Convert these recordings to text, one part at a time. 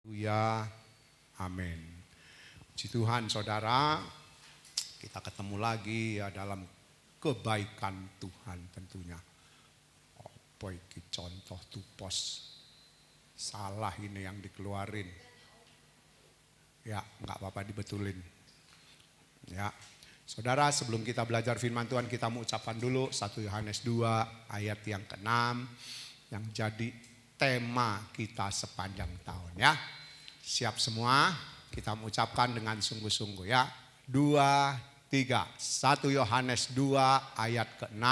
Ya, amin. Puji Tuhan saudara, kita ketemu lagi ya dalam kebaikan Tuhan tentunya. Apa iki contoh tupos salah ini yang dikeluarin. Ya, enggak apa-apa dibetulin. Ya, saudara, sebelum kita belajar firman Tuhan, kita mau ucapkan dulu 1 Yohanes 2 ayat yang ke-6 yang jadi tema kita sepanjang tahun ya. Siap semua? Kita mengucapkan dengan sungguh-sungguh ya. 2, 3. 1 Yohanes 2 ayat ke-6.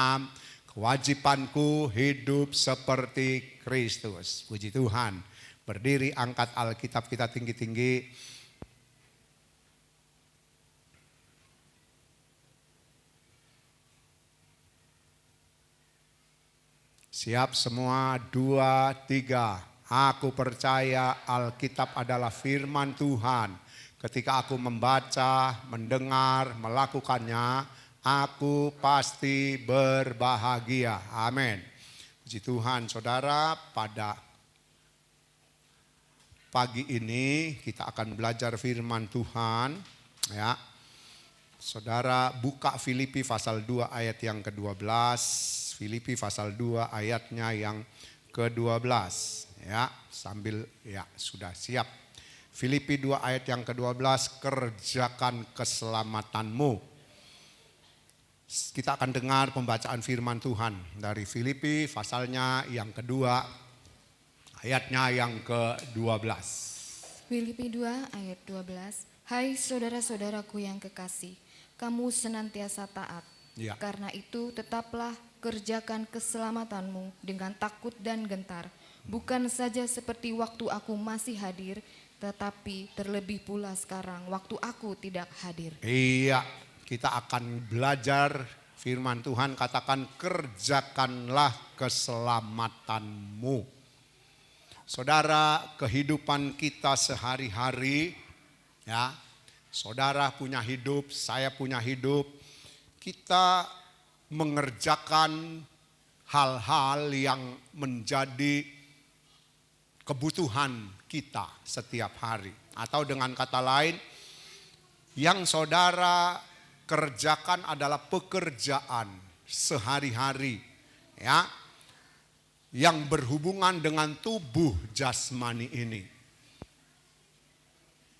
Kewajibanku hidup seperti Kristus. Puji Tuhan. Berdiri, angkat Alkitab kita tinggi-tinggi. Siap semua, 2, 3. Aku percaya Alkitab adalah firman Tuhan. Ketika aku membaca, mendengar, melakukannya, aku pasti berbahagia. Amin. Puji Tuhan saudara, pada pagi ini kita akan belajar firman Tuhan. Ya, saudara buka Filipi pasal 2 ayat yang ke-12. Filipi pasal 2 ayatnya yang ke-12 ya, sambil ya sudah siap. Filipi 2 ayat yang ke-12, kerjakan keselamatanmu. Kita akan dengar pembacaan firman Tuhan dari Filipi pasalnya yang kedua ayatnya yang ke-12. Filipi 2 ayat 12. Hai saudara-saudaraku yang kekasih, kamu senantiasa taat. Ya. Karena itu tetaplah kerjakan keselamatanmu dengan takut dan gentar. Bukan saja seperti waktu aku masih hadir, tetapi terlebih pula sekarang waktu aku tidak hadir. Iya, kita akan belajar firman Tuhan, katakan kerjakanlah keselamatanmu. Saudara, kehidupan kita sehari-hari ya, saudara punya hidup, saya punya hidup, kita mengerjakan hal-hal yang menjadi kebutuhan kita setiap hari. Atau dengan kata lain, yang saudara kerjakan adalah pekerjaan sehari-hari ya, yang berhubungan dengan tubuh jasmani ini,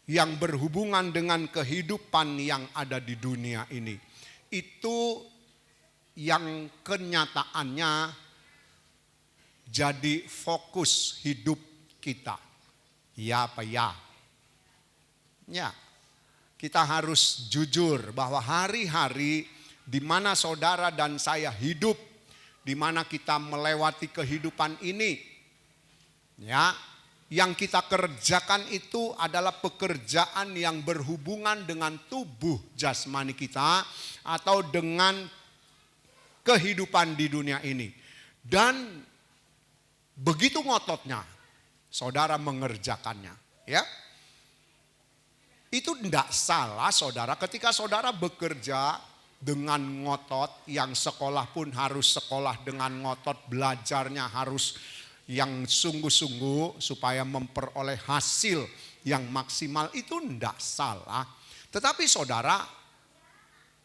yang berhubungan dengan kehidupan yang ada di dunia ini. Itu yang kenyataannya jadi fokus hidup kita. Ya apa ya? Ya, kita harus jujur bahwa hari-hari di mana saudara dan saya hidup, di mana kita melewati kehidupan ini, ya, yang kita kerjakan itu adalah pekerjaan yang berhubungan dengan tubuh jasmani kita atau dengan kehidupan di dunia ini. Dan begitu ngototnya saudara mengerjakannya ya. Itu tidak salah saudara ketika saudara bekerja dengan ngotot, yang sekolah pun harus sekolah dengan ngotot, belajarnya harus yang sungguh-sungguh supaya memperoleh hasil yang maksimal, itu tidak salah. Tetapi saudara,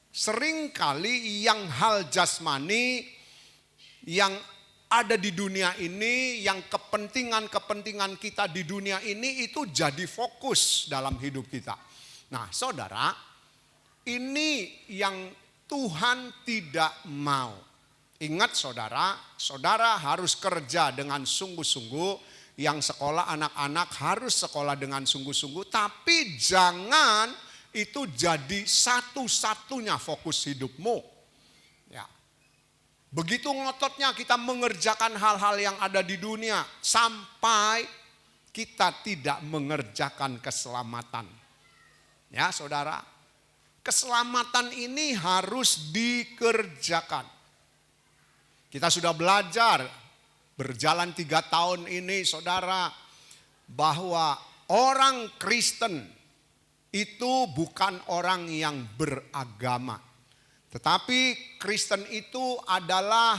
seringkali yang hal jasmani yang ada di dunia ini, yang kepentingan-kepentingan kita di dunia ini itu jadi fokus dalam hidup kita. Nah saudara, ini yang Tuhan tidak mau. Ingat saudara, saudara harus kerja dengan sungguh-sungguh. Yang sekolah anak-anak harus sekolah dengan sungguh-sungguh. Tapi jangan itu jadi satu-satunya fokus hidupmu. Ya. Begitu ngototnya kita mengerjakan hal-hal yang ada di dunia sampai kita tidak mengerjakan keselamatan. Ya saudara, keselamatan ini harus dikerjakan. Kita sudah belajar berjalan 3 tahun ini saudara, bahwa orang Kristen itu bukan orang yang beragama. Tetapi Kristen itu adalah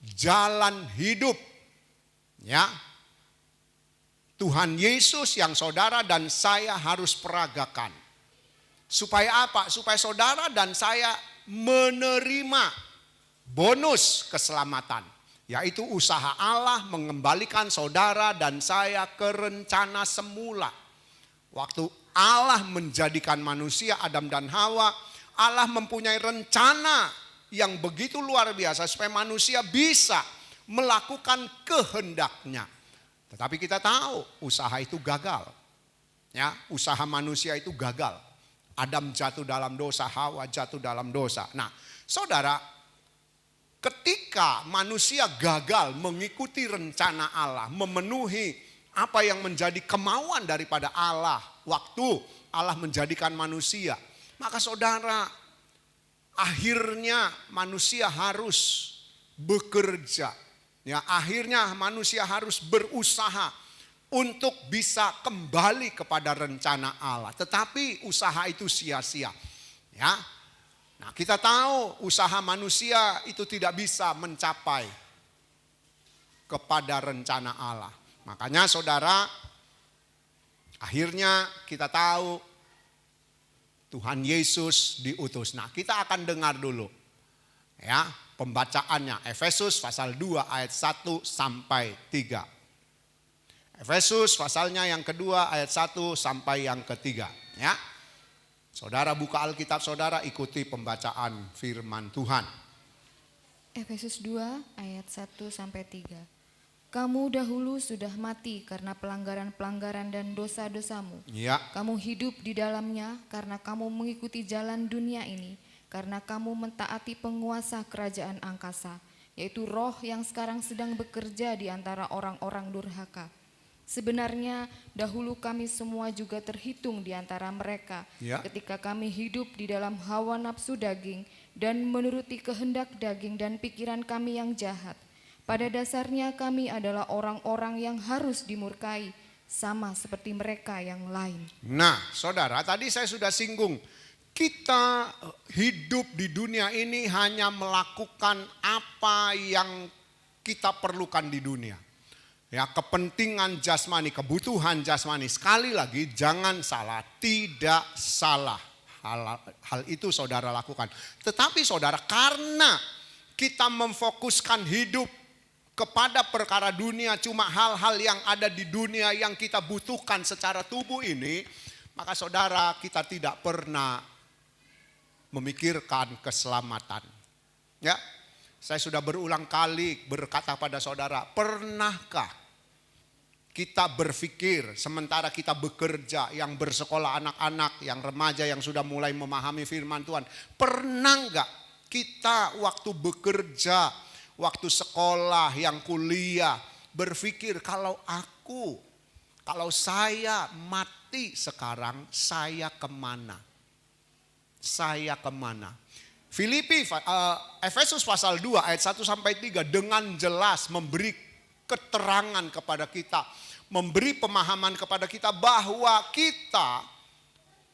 jalan hidup. Ya. Tuhan Yesus yang saudara dan saya harus peragakan. Supaya apa? Supaya saudara dan saya menerima bonus keselamatan. Yaitu usaha Allah mengembalikan saudara dan saya ke rencana semula. Waktu Allah menjadikan manusia Adam dan Hawa, Allah mempunyai rencana yang begitu luar biasa supaya manusia bisa melakukan kehendaknya. Tetapi kita tahu usaha itu gagal. Ya, usaha manusia itu gagal. Adam jatuh dalam dosa, Hawa jatuh dalam dosa. Nah, saudara, ketika manusia gagal mengikuti rencana Allah, memenuhi apa yang menjadi kemauan daripada Allah waktu Allah menjadikan manusia, maka saudara, akhirnya manusia harus bekerja. Ya, akhirnya manusia harus berusaha untuk bisa kembali kepada rencana Allah. Tetapi usaha itu sia-sia. Ya. Nah, kita tahu usaha manusia itu tidak bisa mencapai kepada rencana Allah. Makanya saudara, akhirnya kita tahu Tuhan Yesus diutus. Nah, kita akan dengar dulu ya pembacaannya. Efesus pasal 2 ayat 1 sampai 3. Efesus pasalnya yang kedua ayat 1 sampai yang ketiga. Ya. Saudara buka Alkitab saudara, ikuti pembacaan firman Tuhan. Efesus 2 ayat 1 sampai 3. Kamu dahulu sudah mati karena pelanggaran-pelanggaran dan dosa-dosamu. Ya. Kamu hidup di dalamnya karena kamu mengikuti jalan dunia ini, karena kamu mentaati penguasa kerajaan angkasa, yaitu roh yang sekarang sedang bekerja di antara orang-orang durhaka. Sebenarnya dahulu kami semua juga terhitung di antara mereka, Ya. ketika kami hidup di dalam hawa nafsu daging dan menuruti kehendak daging dan pikiran kami yang jahat. Pada dasarnya kami adalah orang-orang yang harus dimurkai, sama seperti mereka yang lain. Nah, saudara, tadi saya sudah singgung. Kita hidup di dunia ini hanya melakukan apa yang kita perlukan di dunia. Ya, kepentingan jasmani, kebutuhan jasmani. Sekali lagi, jangan salah, tidak salah. Hal itu saudara lakukan. Tetapi saudara, karena kita memfokuskan hidup kepada perkara dunia, cuma hal-hal yang ada di dunia yang kita butuhkan secara tubuh ini, maka saudara, kita tidak pernah memikirkan keselamatan. Ya, saya sudah berulang kali berkata pada saudara, pernahkah kita berpikir sementara kita bekerja, yang bersekolah anak-anak, yang remaja yang sudah mulai memahami firman Tuhan, pernah enggak kita waktu bekerja, waktu sekolah, yang kuliah, berpikir kalau saya mati sekarang, saya kemana? Saya kemana? Efesus pasal 2 ayat 1 sampai 3 dengan jelas memberi keterangan kepada kita, memberi pemahaman kepada kita bahwa kita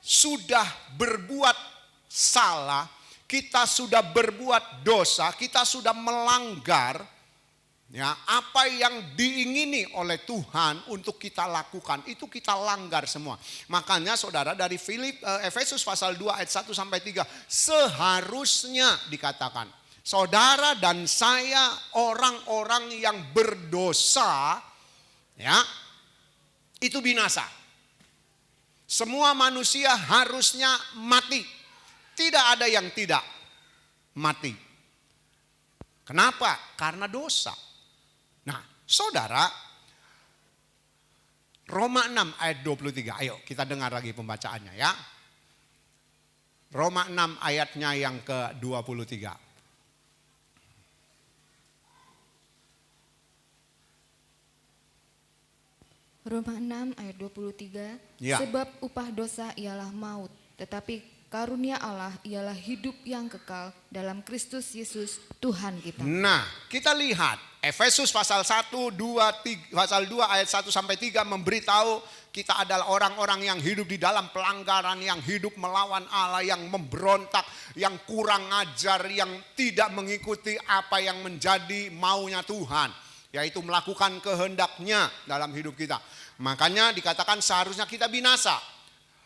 sudah berbuat salah, kita sudah berbuat dosa, kita sudah melanggar ya, apa yang diingini oleh Tuhan untuk kita lakukan, itu kita langgar semua. Makanya saudara, dari Efesus pasal 2 ayat 1 sampai 3 seharusnya dikatakan, saudara dan saya orang-orang yang berdosa ya, itu binasa. Semua manusia harusnya mati. Tidak ada yang tidak mati. Kenapa? Karena dosa. Nah, saudara, Roma 6 ayat 23. Ayo kita dengar lagi pembacaannya ya. Roma 6 ayatnya yang ke-23. Roma 6 ayat 23. Ya. Sebab upah dosa ialah maut, tetapi karunia Allah ialah hidup yang kekal dalam Kristus Yesus Tuhan kita. Nah, kita lihat Efesus pasal 1, 2, 3, pasal 2 ayat 1 sampai 3 memberitahu kita adalah orang-orang yang hidup di dalam pelanggaran, yang hidup melawan Allah, yang memberontak, yang kurang ajar, yang tidak mengikuti apa yang menjadi maunya Tuhan, yaitu melakukan kehendaknya dalam hidup kita. Makanya dikatakan seharusnya kita binasa.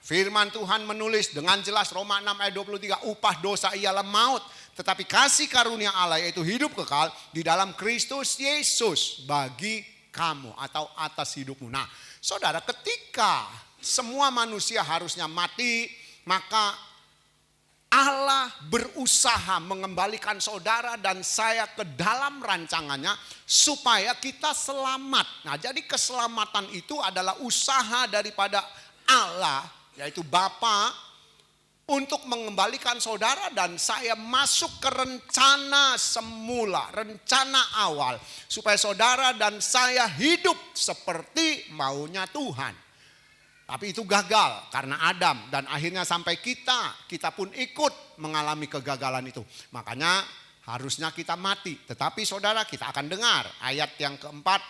Firman Tuhan menulis dengan jelas Roma 6 ayat 23, upah dosa ialah maut. Tetapi kasih karunia Allah yaitu hidup kekal di dalam Kristus Yesus bagi kamu atau atas hidupmu. Nah, saudara, ketika semua manusia harusnya mati, maka Allah berusaha mengembalikan saudara dan saya ke dalam rancangannya supaya kita selamat. Nah, jadi keselamatan itu adalah usaha daripada Allah, yaitu Bapa, untuk mengembalikan saudara dan saya masuk ke rencana semula, rencana awal, supaya saudara dan saya hidup seperti maunya Tuhan. Tapi itu gagal karena Adam dan akhirnya sampai kita pun ikut mengalami kegagalan itu. Makanya harusnya kita mati. Tetapi saudara, kita akan dengar ayat yang keempat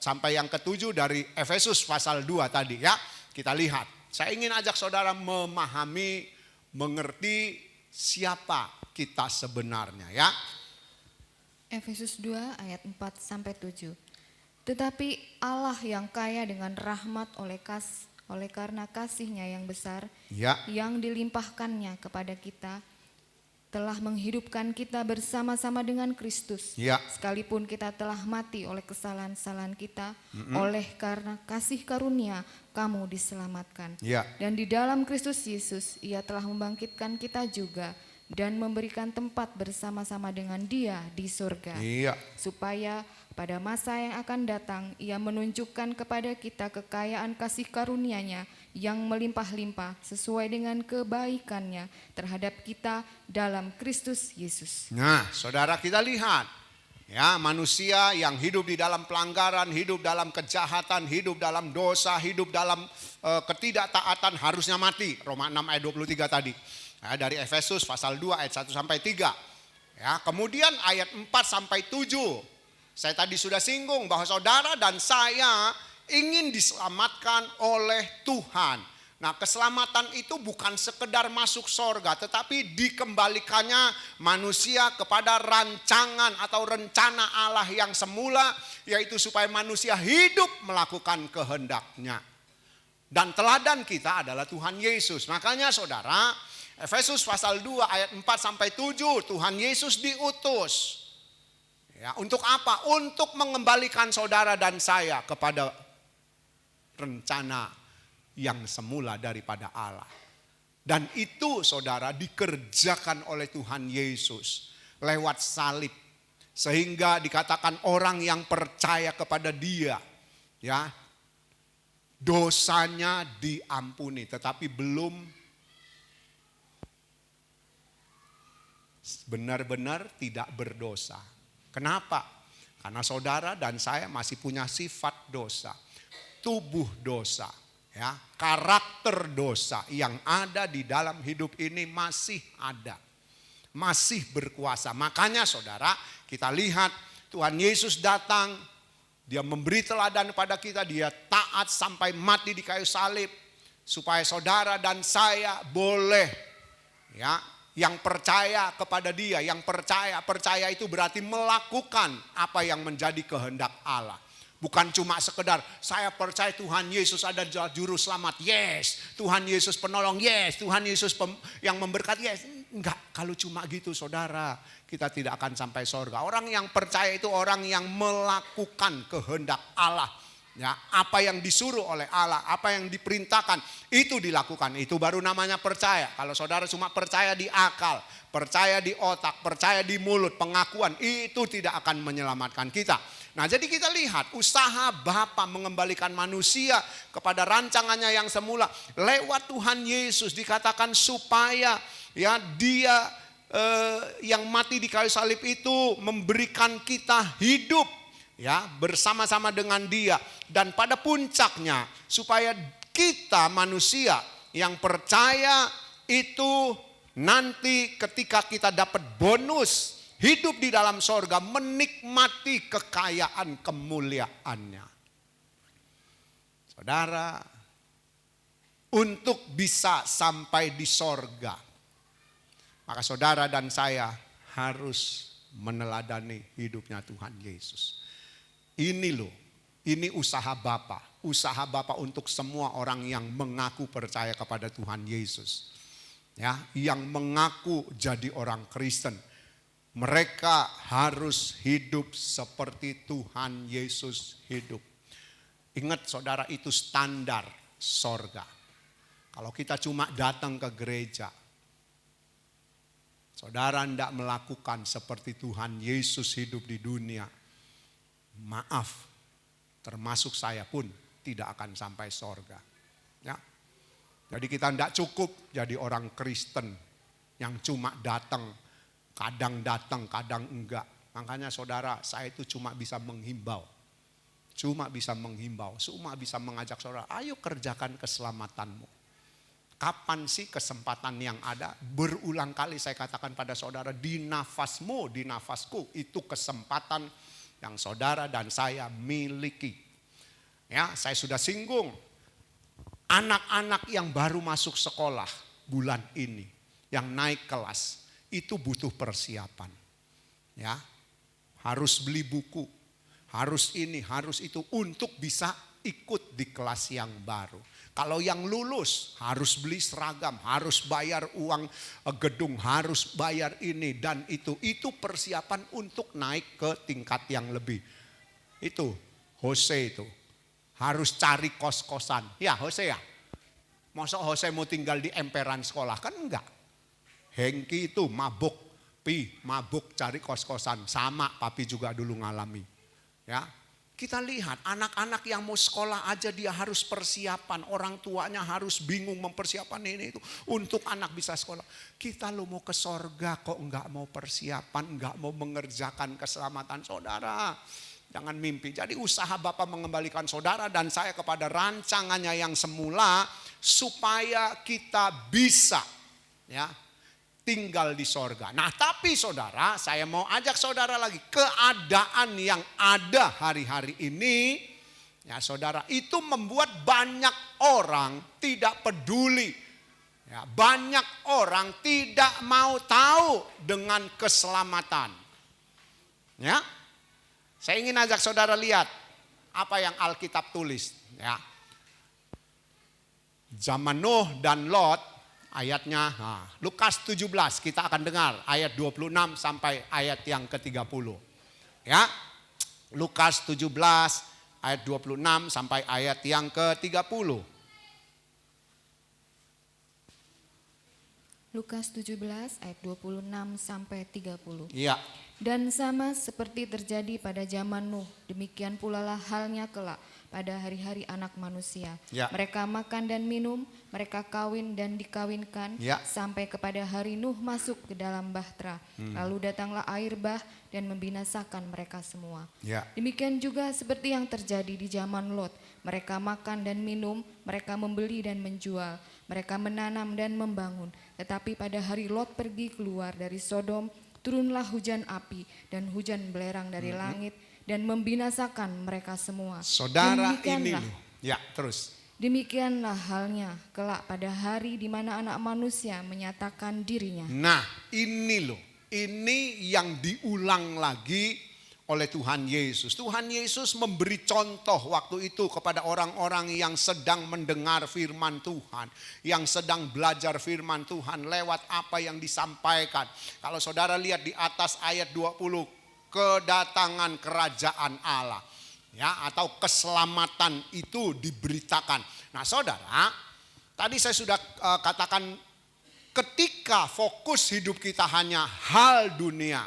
sampai yang ketujuh dari Efesus pasal 2 tadi ya. Kita lihat. Saya ingin ajak saudara memahami, mengerti siapa kita sebenarnya ya. Efesus 2 ayat 4 sampai 7. Tetapi Allah yang kaya dengan rahmat oleh karena kasih-Nya yang besar Ya. yang dilimpahkannya kepada kita telah menghidupkan kita bersama-sama dengan Kristus. Ya. Sekalipun kita telah mati oleh kesalahan-kesalahan kita, oleh karena kasih karunia kamu diselamatkan. Ya. Dan di dalam Kristus Yesus Ia telah membangkitkan kita juga dan memberikan tempat bersama-sama dengan Dia di surga. Iya. Supaya pada masa yang akan datang Ia menunjukkan kepada kita kekayaan kasih karunia-Nya yang melimpah-limpah sesuai dengan kebaikan-Nya terhadap kita dalam Kristus Yesus. Nah, saudara, kita lihat ya, manusia yang hidup di dalam pelanggaran, hidup dalam kejahatan, hidup dalam dosa, hidup dalam ketidaktaatan harusnya mati. Roma 6 ayat 23 tadi. Ya, dari Efesus pasal 2 ayat 1 sampai 3. Ya, kemudian ayat 4 sampai 7. Saya tadi sudah singgung bahwa saudara dan saya ingin diselamatkan oleh Tuhan. Nah, keselamatan itu bukan sekedar masuk sorga, tetapi dikembalikannya manusia kepada rancangan atau rencana Allah yang semula, yaitu supaya manusia hidup melakukan kehendak-Nya. Dan teladan kita adalah Tuhan Yesus. Makanya saudara, Efesus pasal 2 ayat 4 sampai 7, Tuhan Yesus diutus. Ya, untuk apa? Untuk mengembalikan saudara dan saya kepada rencana yang semula daripada Allah. Dan itu saudara dikerjakan oleh Tuhan Yesus lewat salib. Sehingga dikatakan orang yang percaya kepada Dia, ya, dosanya diampuni, tetapi belum benar-benar tidak berdosa. Kenapa? Karena saudara dan saya masih punya sifat dosa, tubuh dosa, ya, karakter dosa yang ada di dalam hidup ini masih ada, masih berkuasa. Makanya saudara, kita lihat Tuhan Yesus datang, Dia memberi teladan pada kita, Dia taat sampai mati di kayu salib supaya saudara dan saya boleh, ya, yang percaya kepada Dia, yang percaya itu berarti melakukan apa yang menjadi kehendak Allah. Bukan cuma sekedar saya percaya Tuhan Yesus adalah juru selamat, yes. Tuhan Yesus penolong, yes. Tuhan Yesus yang memberkati, yes. Enggak, kalau cuma gitu saudara, kita tidak akan sampai sorga. Orang yang percaya itu orang yang melakukan kehendak Allah. Ya, apa yang disuruh oleh Allah, apa yang diperintahkan itu dilakukan. Itu baru namanya percaya. Kalau saudara cuma percaya di akal, percaya di otak, percaya di mulut, pengakuan, itu tidak akan menyelamatkan kita. Nah, jadi kita lihat usaha Bapa mengembalikan manusia kepada rancangannya yang semula lewat Tuhan Yesus, dikatakan supaya ya Dia yang mati di kayu salib itu memberikan kita hidup, ya, bersama-sama dengan Dia, dan pada puncaknya supaya kita manusia yang percaya itu nanti ketika kita dapat bonus hidup di dalam sorga, menikmati kekayaan kemuliaannya. Saudara, untuk bisa sampai di sorga, maka saudara dan saya harus meneladani hidupnya Tuhan Yesus. Ini loh, ini usaha Bapa. usaha Bapa untuk semua orang yang mengaku percaya kepada Tuhan Yesus. Ya, yang mengaku jadi orang Kristen. Mereka harus hidup seperti Tuhan Yesus hidup. Ingat saudara, itu standar sorga. Kalau kita cuma datang ke gereja, saudara tidak melakukan seperti Tuhan Yesus hidup di dunia, maaf, termasuk saya pun tidak akan sampai sorga. Ya. Jadi kita tidak cukup jadi orang Kristen yang cuma datang, kadang enggak. Makanya saudara, saya itu cuma bisa menghimbau. Cuma bisa mengajak saudara, ayo kerjakan keselamatanmu. Kapan sih kesempatan yang ada? Berulang kali saya katakan pada saudara, di nafasmu, di nafasku, itu kesempatan yang saudara dan saya miliki. Ya, saya sudah singgung, anak-anak yang baru masuk sekolah bulan ini, yang naik kelas, itu butuh persiapan. Ya, harus beli buku, harus ini, harus itu untuk bisa ikut di kelas yang baru. Kalau yang lulus harus beli seragam, harus bayar uang gedung, harus bayar ini dan itu. Itu persiapan untuk naik ke tingkat yang lebih. Itu Jose itu harus cari kos-kosan. Ya Jose ya. Masa Jose mau tinggal di emperan sekolah? Kan enggak. Hengki itu mabuk cari kos-kosan. Sama papi juga dulu ngalami. Ya. Kita lihat anak-anak yang mau sekolah aja dia harus persiapan. Orang tuanya harus bingung mempersiapkan ini itu. Untuk anak bisa sekolah. Kita lo mau ke sorga kok enggak mau persiapan. Enggak mau mengerjakan keselamatan saudara. Jangan mimpi. Jadi usaha Bapak mengembalikan saudara dan saya kepada rancangannya yang semula. Supaya kita bisa ya tinggal di sorga. Nah tapi saudara, saya mau ajak saudara lagi. Keadaan yang ada hari-hari ini, ya saudara, itu membuat banyak orang tidak peduli. Ya, banyak orang tidak mau tahu dengan keselamatan. Ya, saya ingin ajak saudara lihat apa yang Alkitab tulis. Ya, zaman Nuh dan Lot. Ayatnya Lukas 17 kita akan dengar ayat 26 sampai ayat yang ke-30. Ya. Lukas 17 ayat 26 sampai ayat yang ke-30. Lukas 17 ayat 26 sampai 30. Iya. Dan sama seperti terjadi pada zaman Nuh, demikian pula lah halnya kelak pada hari-hari anak manusia. Ya. Mereka makan dan minum, mereka kawin dan dikawinkan, Ya. sampai kepada hari Nuh masuk ke dalam bahtera. Lalu datanglah air bah dan membinasakan mereka semua. Ya. Demikian juga seperti yang terjadi di zaman Lot. Mereka makan dan minum, mereka membeli dan menjual, mereka menanam dan membangun. Tetapi pada hari Lot pergi keluar dari Sodom, turunlah hujan api dan hujan belerang dari langit dan membinasakan mereka semua. Saudara ini loh. Ya, terus. Demikianlah halnya kelak pada hari di mana anak manusia menyatakan dirinya. Nah, ini loh. Ini yang diulang lagi oleh Tuhan Yesus. Tuhan Yesus memberi contoh waktu itu kepada orang-orang yang sedang mendengar firman Tuhan. Yang sedang belajar firman Tuhan lewat apa yang disampaikan. Kalau saudara lihat di atas ayat 20, kedatangan kerajaan Allah. Ya, atau keselamatan itu diberitakan. Nah saudara, tadi saya sudah katakan ketika fokus hidup kita hanya hal dunia,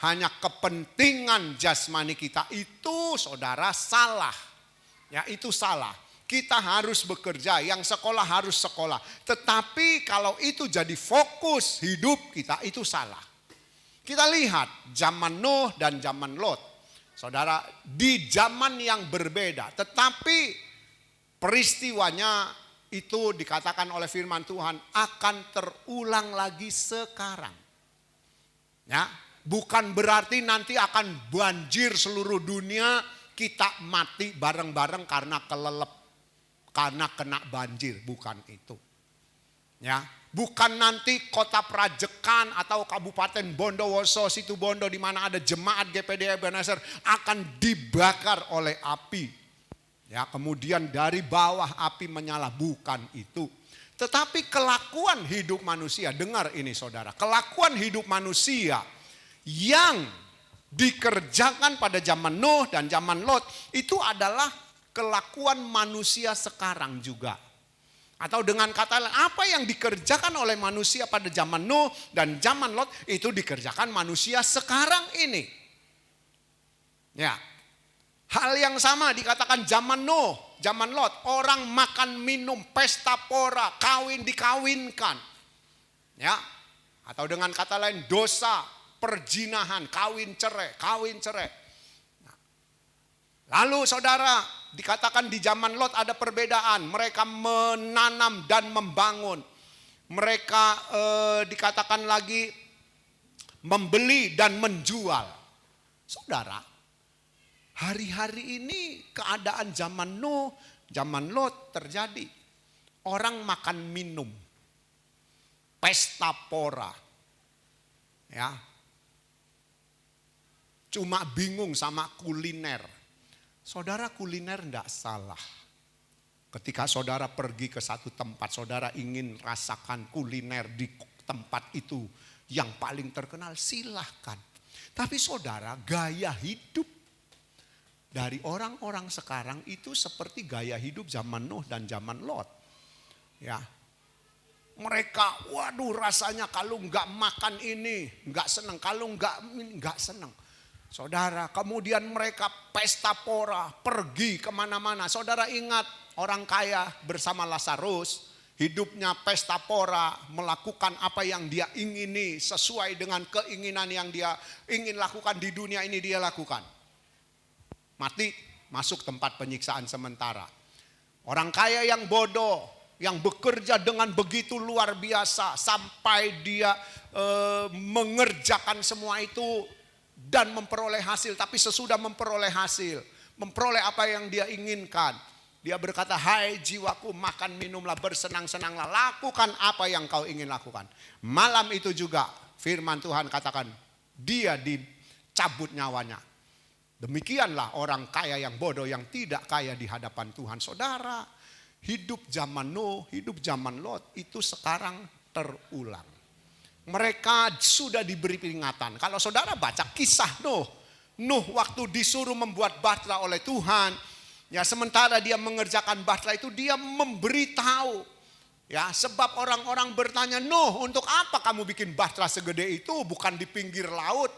hanya kepentingan jasmani kita, itu saudara salah. Ya, itu salah. Kita harus bekerja, yang sekolah harus sekolah. Tetapi kalau itu jadi fokus hidup kita, itu salah. Kita lihat zaman Nuh dan zaman Lot. Saudara, di zaman yang berbeda, tetapi peristiwanya itu dikatakan oleh firman Tuhan akan terulang lagi sekarang. Ya. Bukan berarti nanti akan banjir seluruh dunia, kita mati bareng-bareng karena kelelep, karena kena banjir, bukan itu. Ya, bukan nanti kota Prajekan atau Kabupaten Bondowoso, Situbondo di mana ada jemaat GPD Ebenezer akan dibakar oleh api. Ya, kemudian dari bawah api menyala, bukan itu. Tetapi kelakuan hidup manusia, dengar ini saudara, kelakuan hidup manusia yang dikerjakan pada zaman Nuh dan zaman Lot itu adalah kelakuan manusia sekarang juga. Atau dengan kata lain, apa yang dikerjakan oleh manusia pada zaman Nuh dan zaman Lot itu dikerjakan manusia sekarang ini. Ya. Hal yang sama dikatakan zaman Nuh, zaman Lot, orang makan minum, pesta pora, kawin dikawinkan. Ya. Atau dengan kata lain dosa, perjinahan, kawin cerai, kawin cerai. Lalu saudara, dikatakan di zaman Lot ada perbedaan. Mereka menanam dan membangun. Mereka dikatakan lagi membeli dan menjual. Saudara, hari-hari ini keadaan zaman Nuh, zaman Lot terjadi. Orang makan minum. Pesta pora. Ya. Cuma bingung sama kuliner. Saudara, kuliner tidak salah. Ketika saudara pergi ke satu tempat, saudara ingin rasakan kuliner di tempat itu yang paling terkenal, silahkan. Tapi saudara, gaya hidup dari orang-orang sekarang itu seperti gaya hidup zaman Nuh dan zaman Lot. Ya, mereka, waduh rasanya kalau nggak makan ini nggak senang, kalau nggak senang. Saudara, kemudian mereka pesta pora, pergi kemana-mana. Saudara ingat orang kaya bersama Lazarus, hidupnya pesta pora, melakukan apa yang dia ingini sesuai dengan keinginan yang dia ingin lakukan di dunia ini dia lakukan. Mati, masuk tempat penyiksaan sementara. Orang kaya yang bodoh, yang bekerja dengan begitu luar biasa sampai dia mengerjakan semua itu dan memperoleh hasil. Tapi sesudah memperoleh hasil, memperoleh apa yang dia inginkan, dia berkata, hai jiwaku, makan minumlah, bersenang-senanglah, lakukan apa yang kau ingin lakukan. Malam itu juga firman Tuhan katakan, dia dicabut nyawanya. Demikianlah orang kaya yang bodoh, yang tidak kaya di hadapan Tuhan. Saudara, hidup zaman Nuh, hidup zaman Lot itu sekarang terulang. Mereka sudah diberi peringatan. Kalau saudara baca kisah Nuh, Nuh waktu disuruh membuat bahtera oleh Tuhan, ya sementara dia mengerjakan bahtera itu dia memberitahu, ya sebab orang-orang bertanya, Nuh untuk apa kamu bikin bahtera segede itu? Bukan di pinggir laut,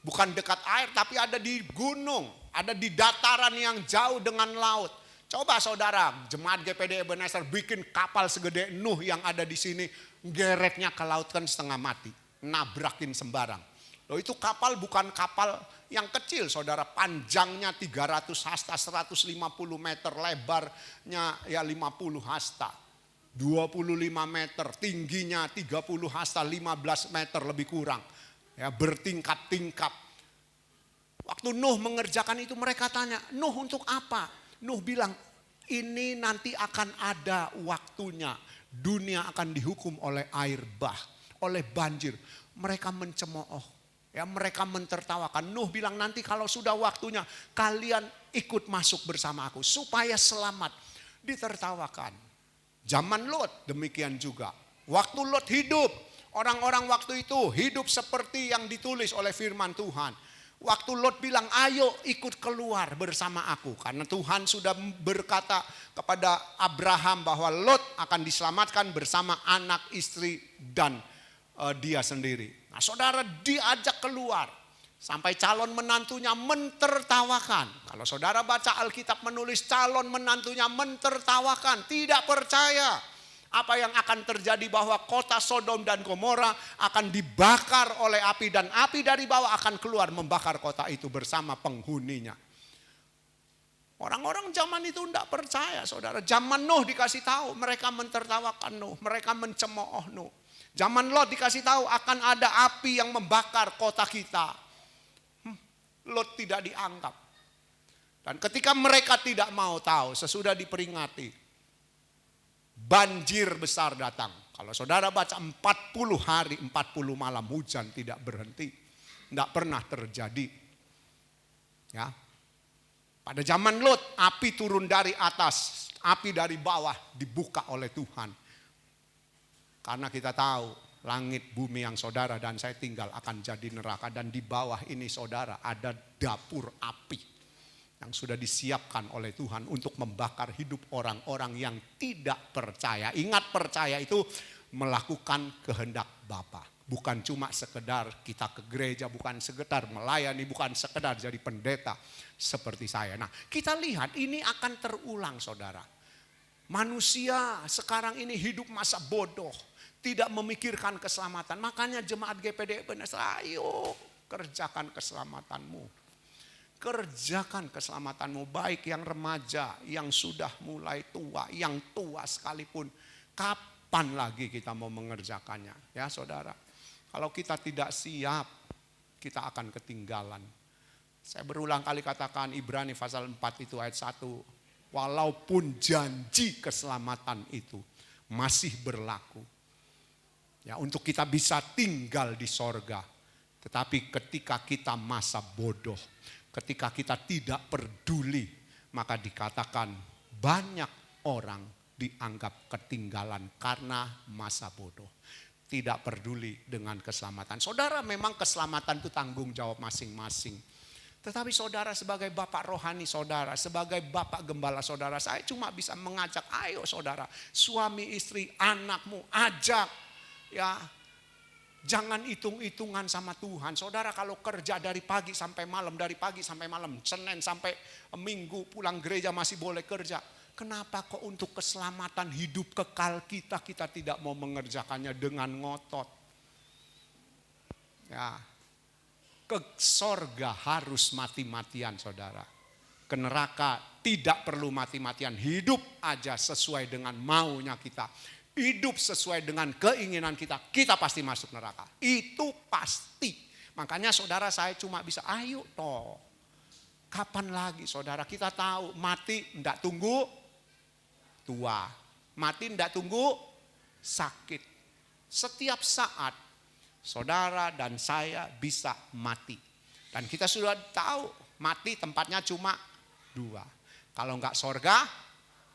bukan dekat air, tapi ada di gunung, ada di dataran yang jauh dengan laut. Coba saudara, jemaat GPD Ebenezer bikin kapal segede Nuh yang ada di sini, geretnya ke laut kan setengah mati, nabrakin sembarang. Loh itu kapal bukan kapal yang kecil saudara, panjangnya 300 hasta, 150 meter, lebarnya ya 50 hasta, 25 meter, tingginya 30 hasta, 15 meter lebih kurang. Ya bertingkat-tingkat. Waktu Nuh mengerjakan itu mereka tanya, Nuh untuk apa? Nuh bilang, ini nanti akan ada waktunya. Dunia akan dihukum oleh air bah, oleh banjir. Mereka mencemooh, ya mereka mentertawakan. Nuh bilang nanti kalau sudah waktunya kalian ikut masuk bersama aku supaya selamat. Ditertawakan. Zaman Lot demikian juga. Waktu Lot hidup, orang-orang waktu itu hidup seperti yang ditulis oleh firman Tuhan. Waktu Lot bilang, ayo ikut keluar bersama aku. Karena Tuhan sudah berkata kepada Abraham bahwa Lot akan diselamatkan bersama anak, istri, dan dia sendiri. Nah saudara diajak keluar. Sampai calon menantunya mentertawakan. Kalau saudara baca Alkitab menulis calon menantunya mentertawakan. Tidak percaya apa yang akan terjadi bahwa kota Sodom dan Gomora akan dibakar oleh api. Dan api dari bawah akan keluar membakar kota itu bersama penghuninya. Orang-orang zaman itu tidak percaya saudara. Zaman Nuh dikasih tahu mereka mentertawakan Nuh. Mereka mencemooh Nuh. Zaman Lot dikasih tahu akan ada api yang membakar kota kita. Lot tidak dianggap. Dan ketika mereka tidak mau tahu, sesudah diperingati, banjir besar datang. Kalau saudara baca 40 hari, 40 malam hujan tidak berhenti. Tidak pernah terjadi. Ya. Pada zaman Lot, api turun dari atas, api dari bawah dibuka oleh Tuhan. Karena kita tahu langit bumi yang saudara dan saya tinggal akan jadi neraka. Dan di bawah ini saudara ada dapur api yang sudah disiapkan oleh Tuhan untuk membakar hidup orang-orang yang tidak percaya. Ingat, percaya itu melakukan kehendak Bapa. Bukan cuma sekedar kita ke gereja, bukan sekedar melayani, bukan sekedar jadi pendeta seperti saya. Nah, kita lihat ini akan terulang saudara. Manusia sekarang ini hidup masa bodoh, tidak memikirkan keselamatan. Makanya jemaat GPD Ebenezer, ayo kerjakan keselamatanmu. Kerjakan keselamatanmu, baik yang remaja, yang sudah mulai tua, yang tua sekalipun. Kapan lagi kita mau mengerjakannya? Ya saudara, kalau kita tidak siap, kita akan ketinggalan. Saya berulang kali katakan Ibrani pasal 4 itu ayat 1. Walaupun janji keselamatan itu masih berlaku. Ya, untuk kita bisa tinggal di sorga. Tetapi ketika kita masa bodoh, ketika kita tidak peduli, maka dikatakan banyak orang dianggap ketinggalan karena masa bodoh. Tidak peduli dengan keselamatan. Saudara, memang keselamatan itu tanggung jawab masing-masing. Tetapi saudara sebagai bapak rohani saudara, sebagai bapak gembala saudara, saya cuma bisa mengajak, ayo saudara, suami istri, anakmu, ajak. Ya, jangan hitung-hitungan sama Tuhan. Saudara kalau kerja dari pagi sampai malam, dari pagi sampai malam, Senin sampai Minggu pulang gereja masih boleh kerja. Kenapa kok untuk keselamatan hidup kekal kita tidak mau mengerjakannya dengan ngotot? Ya, ke sorga harus mati-matian saudara. Ke neraka tidak perlu mati-matian. Hidup aja sesuai dengan maunya kita. Hidup sesuai dengan keinginan kita. Kita pasti masuk neraka. Itu pasti. Makanya saudara saya cuma bisa ayo toh. Kapan lagi saudara, kita tahu mati tidak tunggu tua, mati tidak tunggu sakit. Setiap saat saudara dan saya bisa mati. Dan kita sudah tahu mati tempatnya cuma 2. Kalau enggak sorga,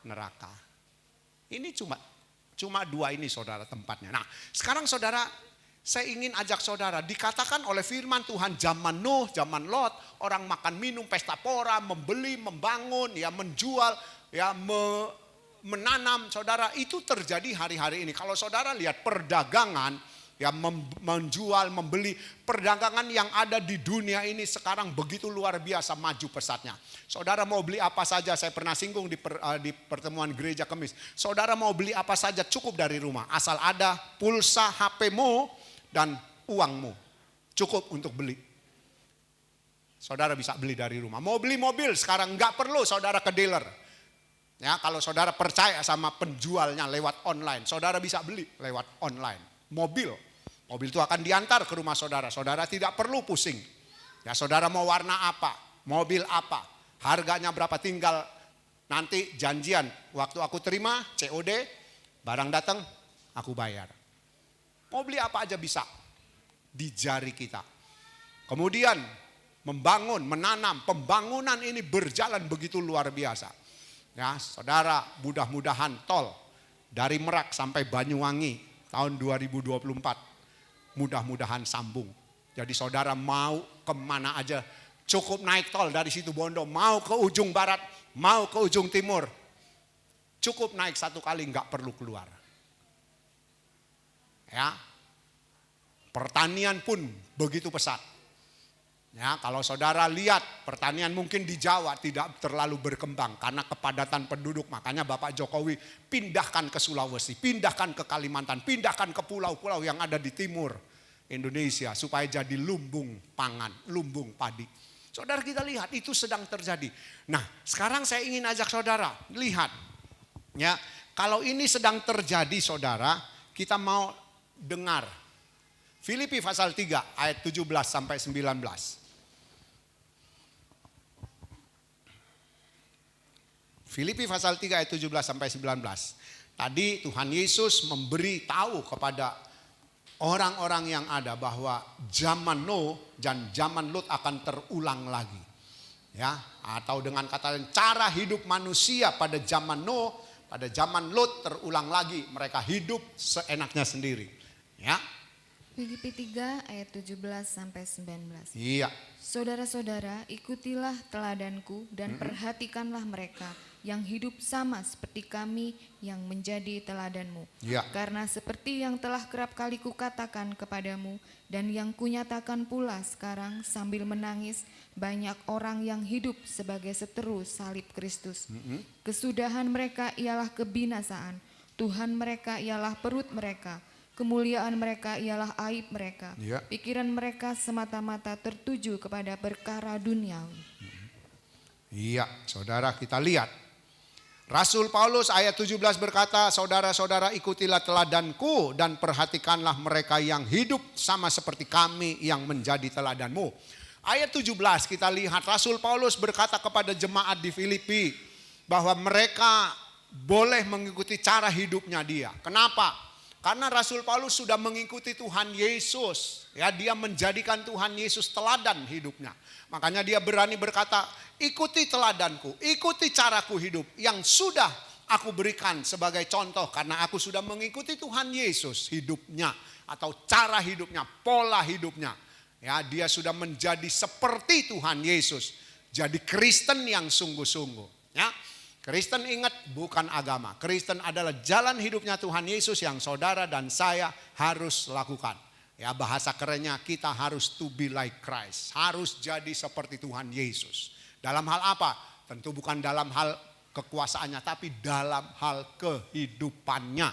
neraka. Ini cuma 2 ini saudara tempatnya. Nah sekarang saudara, saya ingin ajak saudara, dikatakan oleh firman Tuhan zaman Nuh, zaman Lot, orang makan minum, pesta pora, membeli, membangun, ya menjual, ya menanam, saudara, itu terjadi hari-hari ini. Kalau saudara lihat perdagangan, ya menjual, membeli, perdagangan yang ada di dunia ini sekarang begitu luar biasa maju pesatnya. Saudara mau beli apa saja, saya pernah singgung di pertemuan gereja Kemis. Saudara mau beli apa saja cukup dari rumah, asal ada pulsa HP-mu dan uangmu, cukup untuk beli. Saudara bisa beli dari rumah. Mau beli mobil sekarang nggak perlu saudara ke dealer. Ya, kalau saudara percaya sama penjualnya lewat online, saudara bisa beli lewat online. Mobil itu akan diantar ke rumah saudara. Saudara tidak perlu pusing. Ya, saudara mau warna apa, mobil apa, harganya berapa, tinggal nanti janjian. Waktu aku terima COD, barang datang, aku bayar. Mau beli apa aja bisa di jari kita. Kemudian membangun, menanam, pembangunan ini berjalan begitu luar biasa. Ya, saudara, mudah-mudahan tol dari Merak sampai Banyuwangi tahun 2024 mudah-mudahan sambung. Jadi saudara mau kemana aja cukup naik tol dari situ Bondo, mau ke ujung barat, mau ke ujung timur, cukup naik 1 kali, nggak perlu keluar. Ya, pertanian pun begitu pesat. Ya, kalau saudara lihat pertanian mungkin di Jawa tidak terlalu berkembang karena kepadatan penduduk. Makanya Bapak Jokowi pindahkan ke Sulawesi, pindahkan ke Kalimantan, pindahkan ke pulau-pulau yang ada di timur Indonesia supaya jadi lumbung pangan, lumbung padi. Saudara, kita lihat itu sedang terjadi. Nah, sekarang saya ingin ajak saudara lihat. Ya, kalau ini sedang terjadi saudara, kita mau dengar Filipi pasal 3 ayat 17 sampai 19. Filipi pasal 3 ayat 17 sampai 19. Tadi Tuhan Yesus memberi tahu kepada orang-orang yang ada bahwa zaman Nuh dan zaman Lot akan terulang lagi. Ya, atau dengan kata lain cara hidup manusia pada zaman Nuh, pada zaman Lot terulang lagi, mereka hidup seenaknya sendiri. Ya. Filipi 3 ayat 17 sampai 19. Iya. Saudara-saudara, ikutilah teladanku dan perhatikanlah mereka yang hidup sama seperti kami yang menjadi teladanmu. Ya. Karena seperti yang telah kerap kali kukatakan kepadamu dan yang kunyatakan pula sekarang sambil menangis, banyak orang yang hidup sebagai seteru salib Kristus. Kesudahan mereka ialah kebinasaan, Tuhan mereka ialah perut mereka, kemuliaan mereka ialah aib mereka. Ya. Pikiran mereka semata-mata tertuju kepada perkara duniawi. Iya, saudara, kita lihat. Rasul Paulus ayat 17 berkata, saudara-saudara ikutilah teladanku dan perhatikanlah mereka yang hidup sama seperti kami yang menjadi teladanmu. Ayat 17 kita lihat Rasul Paulus berkata kepada jemaat di Filipi bahwa mereka boleh mengikuti cara hidupnya dia. Kenapa? Karena Rasul Paulus sudah mengikuti Tuhan Yesus. Ya, dia menjadikan Tuhan Yesus teladan hidupnya. Makanya dia berani berkata, ikuti teladanku, ikuti caraku hidup yang sudah aku berikan sebagai contoh. Karena aku sudah mengikuti Tuhan Yesus hidupnya atau cara hidupnya, pola hidupnya. Ya, dia sudah menjadi seperti Tuhan Yesus. Jadi Kristen yang sungguh-sungguh. Ya. Kristen ingat bukan agama. Kristen adalah jalan hidupnya Tuhan Yesus yang saudara dan saya harus lakukan. Ya, bahasa kerennya kita harus to be like Christ. Harus jadi seperti Tuhan Yesus. Dalam hal apa? Tentu bukan dalam hal kekuasaannya, tapi dalam hal kehidupannya.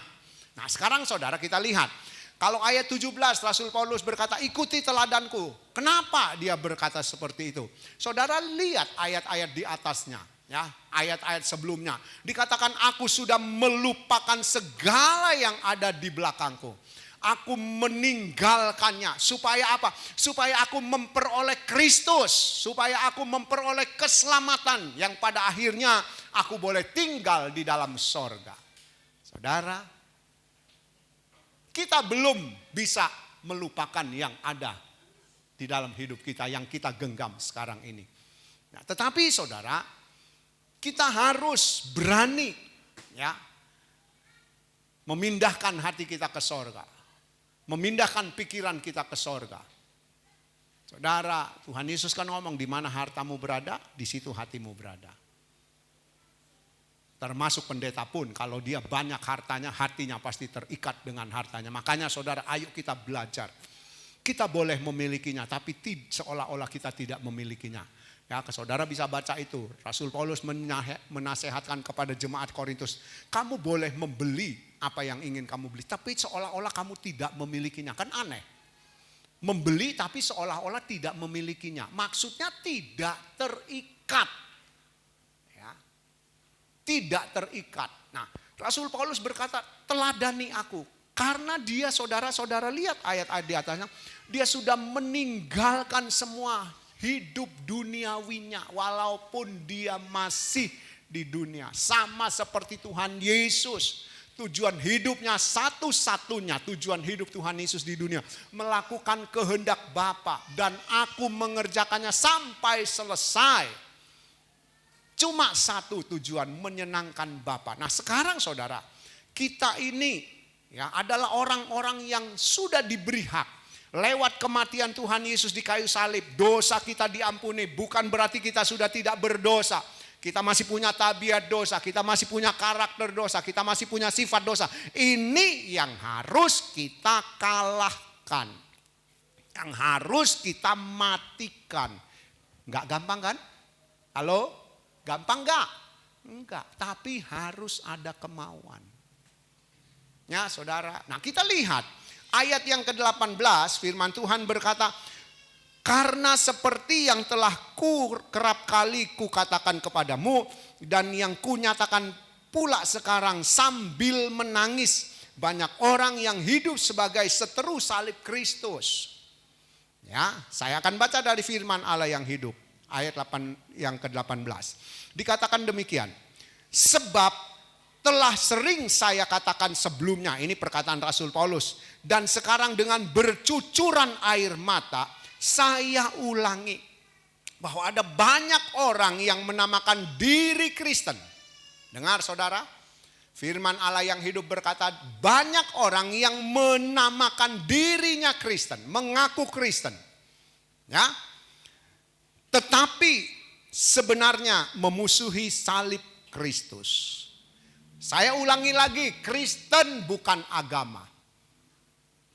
Nah, sekarang saudara kita lihat. Kalau ayat 17 Rasul Paulus berkata ikuti teladanku. Kenapa dia berkata seperti itu? Saudara lihat ayat-ayat di atasnya. Ya, ayat-ayat sebelumnya dikatakan aku sudah melupakan segala yang ada di belakangku. Aku meninggalkannya supaya apa? Supaya aku memperoleh Kristus, supaya aku memperoleh keselamatan yang pada akhirnya aku boleh tinggal di dalam sorga. Saudara, kita belum bisa melupakan yang ada di dalam hidup kita yang kita genggam sekarang ini. Nah, tetapi saudara, kita harus berani ya memindahkan hati kita ke sorga. Memindahkan pikiran kita ke sorga. Saudara, Tuhan Yesus kan ngomong di mana hartamu berada, di situ hatimu berada. Termasuk pendeta pun kalau dia banyak hartanya, hatinya pasti terikat dengan hartanya. Makanya saudara, ayo kita belajar. Kita boleh memilikinya tapi seolah-olah kita tidak memilikinya. Ya, saudara bisa baca itu. Rasul Paulus menasehatkan kepada jemaat Korintus, kamu boleh membeli apa yang ingin kamu beli, tapi seolah-olah kamu tidak memilikinya. Kan aneh. Membeli tapi seolah-olah tidak memilikinya. Maksudnya tidak terikat. Ya. Tidak terikat. Nah, Rasul Paulus berkata, teladani aku. Karena dia, saudara-saudara lihat ayat-ayat di atasnya, dia sudah meninggalkan semua hidup duniawinya walaupun dia masih di dunia. Sama seperti Tuhan Yesus. Tujuan hidupnya satu-satunya, tujuan hidup Tuhan Yesus di dunia, melakukan kehendak Bapa dan aku mengerjakannya sampai selesai. Cuma satu tujuan, menyenangkan Bapa. Nah, sekarang saudara, kita ini ya adalah orang-orang yang sudah diberi hak. Lewat kematian Tuhan Yesus di kayu salib, dosa kita diampuni. Bukan berarti kita sudah tidak berdosa. Kita masih punya tabiat dosa, kita masih punya karakter dosa, kita masih punya sifat dosa. Ini yang harus kita kalahkan. Yang harus kita matikan. Enggak gampang kan? Halo? Gampang enggak? Enggak, tapi harus ada kemauan. Ya saudara, nah kita lihat. Ayat yang ke-18 firman Tuhan berkata, karena seperti yang telah kerap kali kukatakan kepadamu dan yang kunyatakan pula sekarang sambil menangis, banyak orang yang hidup sebagai seteru salib Kristus. Ya, saya akan baca dari firman Allah yang hidup, ayat 8 yang ke-18. Dikatakan demikian, sebab telah sering saya katakan sebelumnya, ini perkataan Rasul Paulus, dan sekarang dengan bercucuran air mata saya ulangi. bahwa ada banyak orang yang menamakan diri Kristen. Dengar saudara, firman Allah yang hidup berkata, banyak orang yang menamakan dirinya Kristen, mengaku Kristen. Ya. Tetapi sebenarnya memusuhi salib Kristus. Saya ulangi lagi, Kristen bukan agama.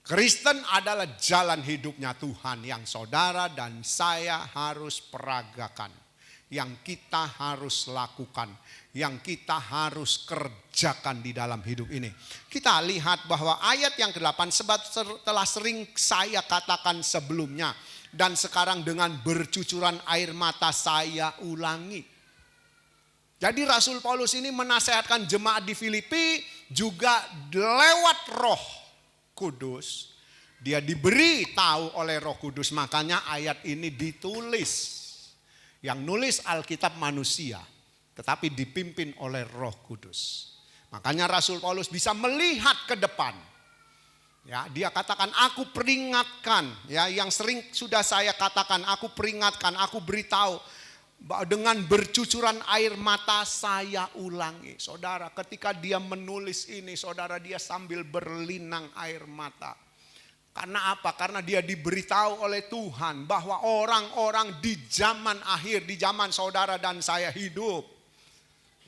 Kristen adalah jalan hidupnya Tuhan yang saudara dan saya harus peragakan. Yang kita harus lakukan. Yang kita harus kerjakan di dalam hidup ini. Kita lihat bahwa ayat yang ke-8 telah sering saya katakan sebelumnya. Dan sekarang dengan bercucuran air mata saya ulangi. Jadi Rasul Paulus ini menasehatkan jemaat di Filipi juga lewat Roh Kudus. Dia diberi tahu oleh Roh Kudus, makanya ayat ini ditulis. Yang nulis Alkitab manusia, tetapi dipimpin oleh Roh Kudus. Makanya Rasul Paulus bisa melihat ke depan. Ya, dia katakan aku peringatkan, ya yang sering sudah saya katakan, aku peringatkan, aku beritahu. Dengan bercucuran air mata saya ulangi. Saudara, ketika dia menulis ini, saudara, dia sambil berlinang air mata. Karena apa? Karena dia diberitahu oleh Tuhan bahwa orang-orang di zaman akhir, di zaman saudara dan saya hidup,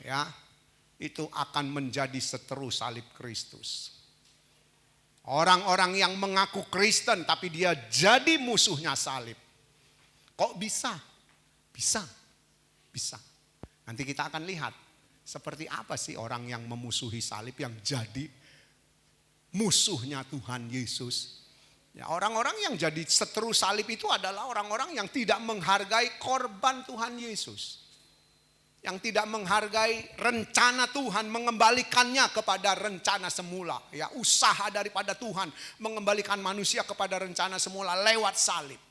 ya, itu akan menjadi seteru salib Kristus. Orang-orang yang mengaku Kristen tapi dia jadi musuhnya salib. Kok bisa? Bisa. Nanti kita akan lihat seperti apa sih orang yang memusuhi salib, yang jadi musuhnya Tuhan Yesus. Ya, orang-orang yang jadi seteru salib itu adalah orang-orang yang tidak menghargai korban Tuhan Yesus. Yang tidak menghargai rencana Tuhan, mengembalikannya kepada rencana semula. Ya, usaha daripada Tuhan mengembalikan manusia kepada rencana semula lewat salib.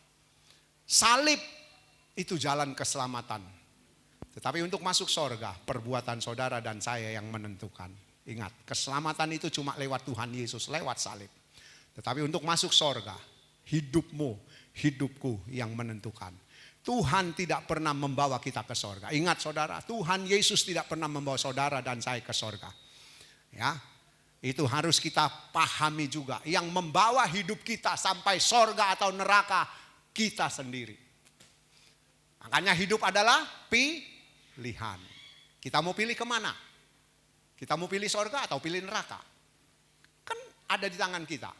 Salib itu jalan keselamatan. Tetapi untuk masuk sorga, perbuatan saudara dan saya yang menentukan. Ingat, keselamatan itu cuma lewat Tuhan Yesus, lewat salib. Tetapi untuk masuk sorga, hidupmu, hidupku yang menentukan. Tuhan tidak pernah membawa kita ke sorga. Ingat saudara, Tuhan Yesus tidak pernah membawa saudara dan saya ke sorga. Ya, itu harus kita pahami juga. Yang membawa hidup kita sampai sorga atau neraka, kita sendiri. Makanya hidup adalah pilihan. Kita mau pilih kemana? Kita mau pilih sorga atau pilih neraka? Kan ada di tangan kita.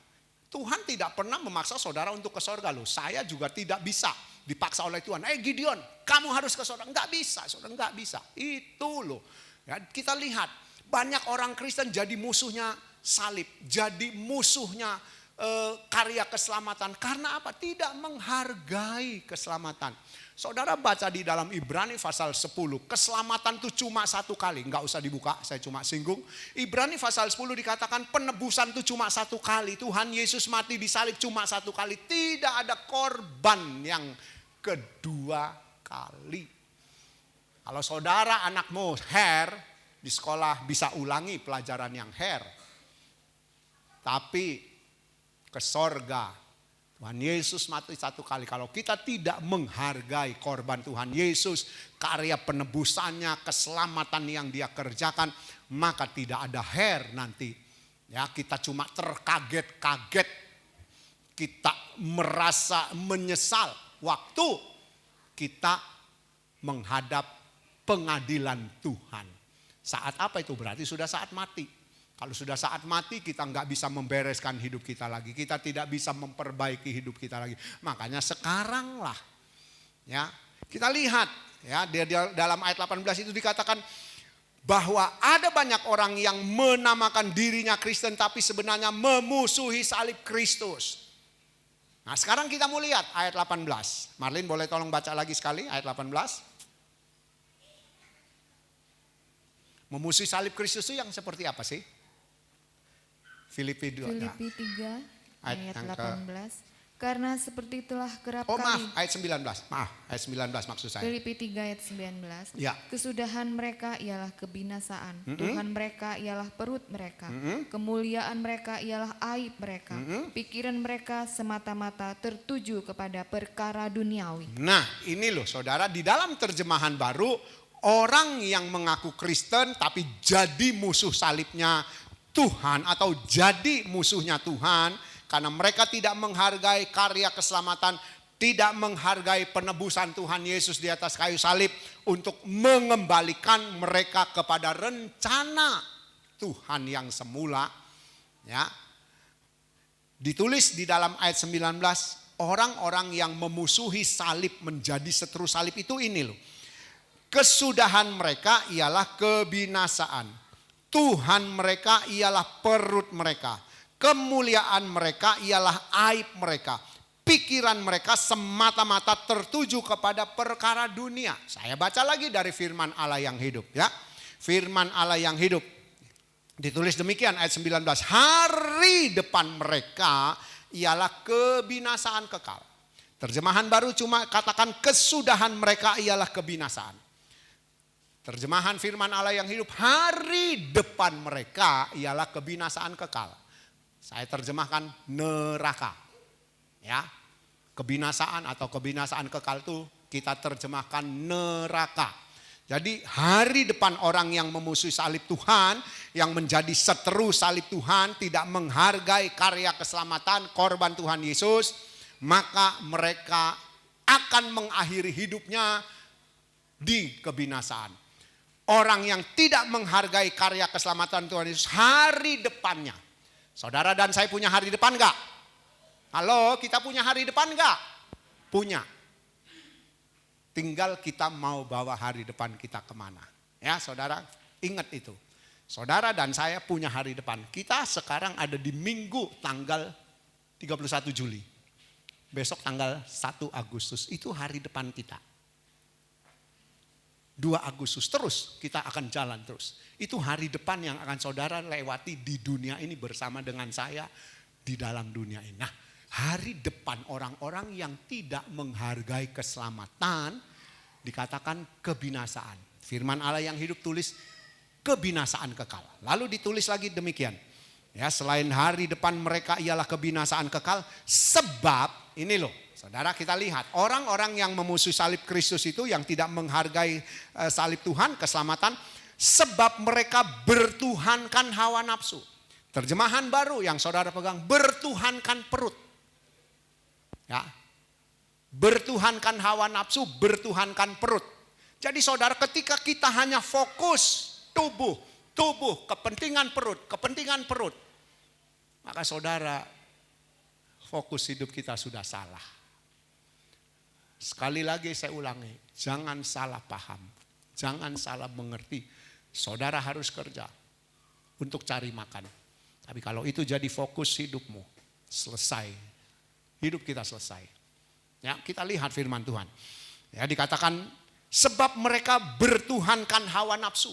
Tuhan tidak pernah memaksa saudara untuk ke sorga loh. Saya juga tidak bisa dipaksa oleh Tuhan. Gideon, kamu harus ke sorga. Enggak bisa, saudara, enggak bisa. Itu loh. Ya, kita lihat banyak orang Kristen jadi musuhnya salib, jadi musuhnya karya keselamatan. Karena apa? Tidak menghargai keselamatan. Saudara baca di dalam Ibrani pasal 10. Keselamatan itu cuma satu kali. Enggak usah dibuka, saya cuma singgung. Ibrani pasal 10 dikatakan penebusan itu cuma satu kali. Tuhan Yesus mati di salib cuma satu kali. Tidak ada korban yang kedua kali. Kalau saudara anakmu hair, di sekolah bisa ulangi pelajaran yang hair. Tapi ke sorga, Tuhan Yesus mati satu kali. Kalau kita tidak menghargai korban Tuhan Yesus, karya penebusannya, keselamatan yang dia kerjakan, maka tidak ada hair nanti. Ya, kita cuma terkaget-kaget. Kita merasa menyesal waktu kita menghadap pengadilan Tuhan. Saat apa itu? Berarti sudah saat mati. Kalau sudah saat mati kita nggak bisa membereskan hidup kita lagi. Kita tidak bisa memperbaiki hidup kita lagi. Makanya sekarang lah. Ya, kita lihat ya dalam ayat 18 itu dikatakan bahwa ada banyak orang yang menamakan dirinya Kristen tapi sebenarnya memusuhi salib Kristus. Nah, sekarang kita mau lihat ayat 18. Marlin boleh tolong baca lagi sekali ayat 18. Memusuhi salib Kristus itu yang seperti apa sih? Filipi 3 ayat 18. Karena seperti telah kerap Oh maaf, kali. ayat 19. Maaf, ayat 19 maksud saya. Filipi 3 ayat 19. Ya. Kesudahan mereka ialah kebinasaan. Tuhan mereka ialah perut mereka. Kemuliaan mereka ialah aib mereka. Pikiran mereka semata-mata tertuju kepada perkara duniawi. Nah ini loh saudara, di dalam terjemahan baru, orang yang mengaku Kristen tapi jadi musuh salibnya Tuhan atau jadi musuhnya Tuhan, karena mereka tidak menghargai karya keselamatan, tidak menghargai penebusan Tuhan Yesus di atas kayu salib untuk mengembalikan mereka kepada rencana Tuhan yang semula. Ya. Ditulis di dalam ayat 19, orang-orang yang memusuhi salib menjadi seteru salib itu ini loh. Kesudahan mereka ialah kebinasaan. Tuhan mereka ialah perut mereka. Kemuliaan mereka ialah aib mereka. Pikiran mereka semata-mata tertuju kepada perkara dunia. Saya baca lagi dari firman Allah yang hidup ya. Firman Allah yang hidup. Ditulis demikian ayat 19. Hari depan mereka ialah kebinasaan kekal. Terjemahan baru cuma katakan kesudahan mereka ialah kebinasaan. Terjemahan firman Allah yang hidup, hari depan mereka ialah kebinasaan kekal. Saya terjemahkan neraka. Ya. Kebinasaan atau kebinasaan kekal itu kita terjemahkan neraka. Jadi hari depan orang yang memusuhi salib Tuhan, yang menjadi seteru salib Tuhan, tidak menghargai karya keselamatan korban Tuhan Yesus, maka mereka akan mengakhiri hidupnya di kebinasaan. Orang yang tidak menghargai karya keselamatan Tuhan Yesus, hari depannya. Saudara dan saya punya hari depan enggak? Halo, kita punya hari depan enggak? Punya. Tinggal kita mau bawa hari depan kita kemana. Ya saudara, ingat itu. Saudara dan saya punya hari depan. Kita sekarang ada di minggu tanggal 31 Juli. Besok tanggal 1 Agustus. Itu hari depan kita. 2 Agustus terus kita akan jalan terus. Itu hari depan yang akan saudara lewati di dunia ini bersama dengan saya di dalam dunia ini. Nah, hari depan orang-orang yang tidak menghargai keselamatan dikatakan kebinasaan. Firman Allah yang hidup tulis kebinasaan kekal. Lalu ditulis lagi demikian. Ya, selain hari depan mereka ialah kebinasaan kekal, sebab ini loh. Saudara kita lihat orang-orang yang memusuhi salib Kristus itu yang tidak menghargai salib Tuhan, keselamatan, sebab mereka bertuhankan hawa nafsu. Terjemahan baru yang saudara pegang, bertuhankan perut. Ya. Bertuhankan hawa nafsu, bertuhankan perut. Jadi saudara ketika kita hanya fokus tubuh, kepentingan perut. Maka saudara fokus hidup kita sudah salah. Sekali lagi saya ulangi, jangan salah paham, jangan salah mengerti. Saudara harus kerja untuk cari makan. Tapi kalau itu jadi fokus hidupmu, selesai. Hidup kita selesai. Ya, kita lihat firman Tuhan. Ya, dikatakan sebab mereka bertuhankan hawa nafsu.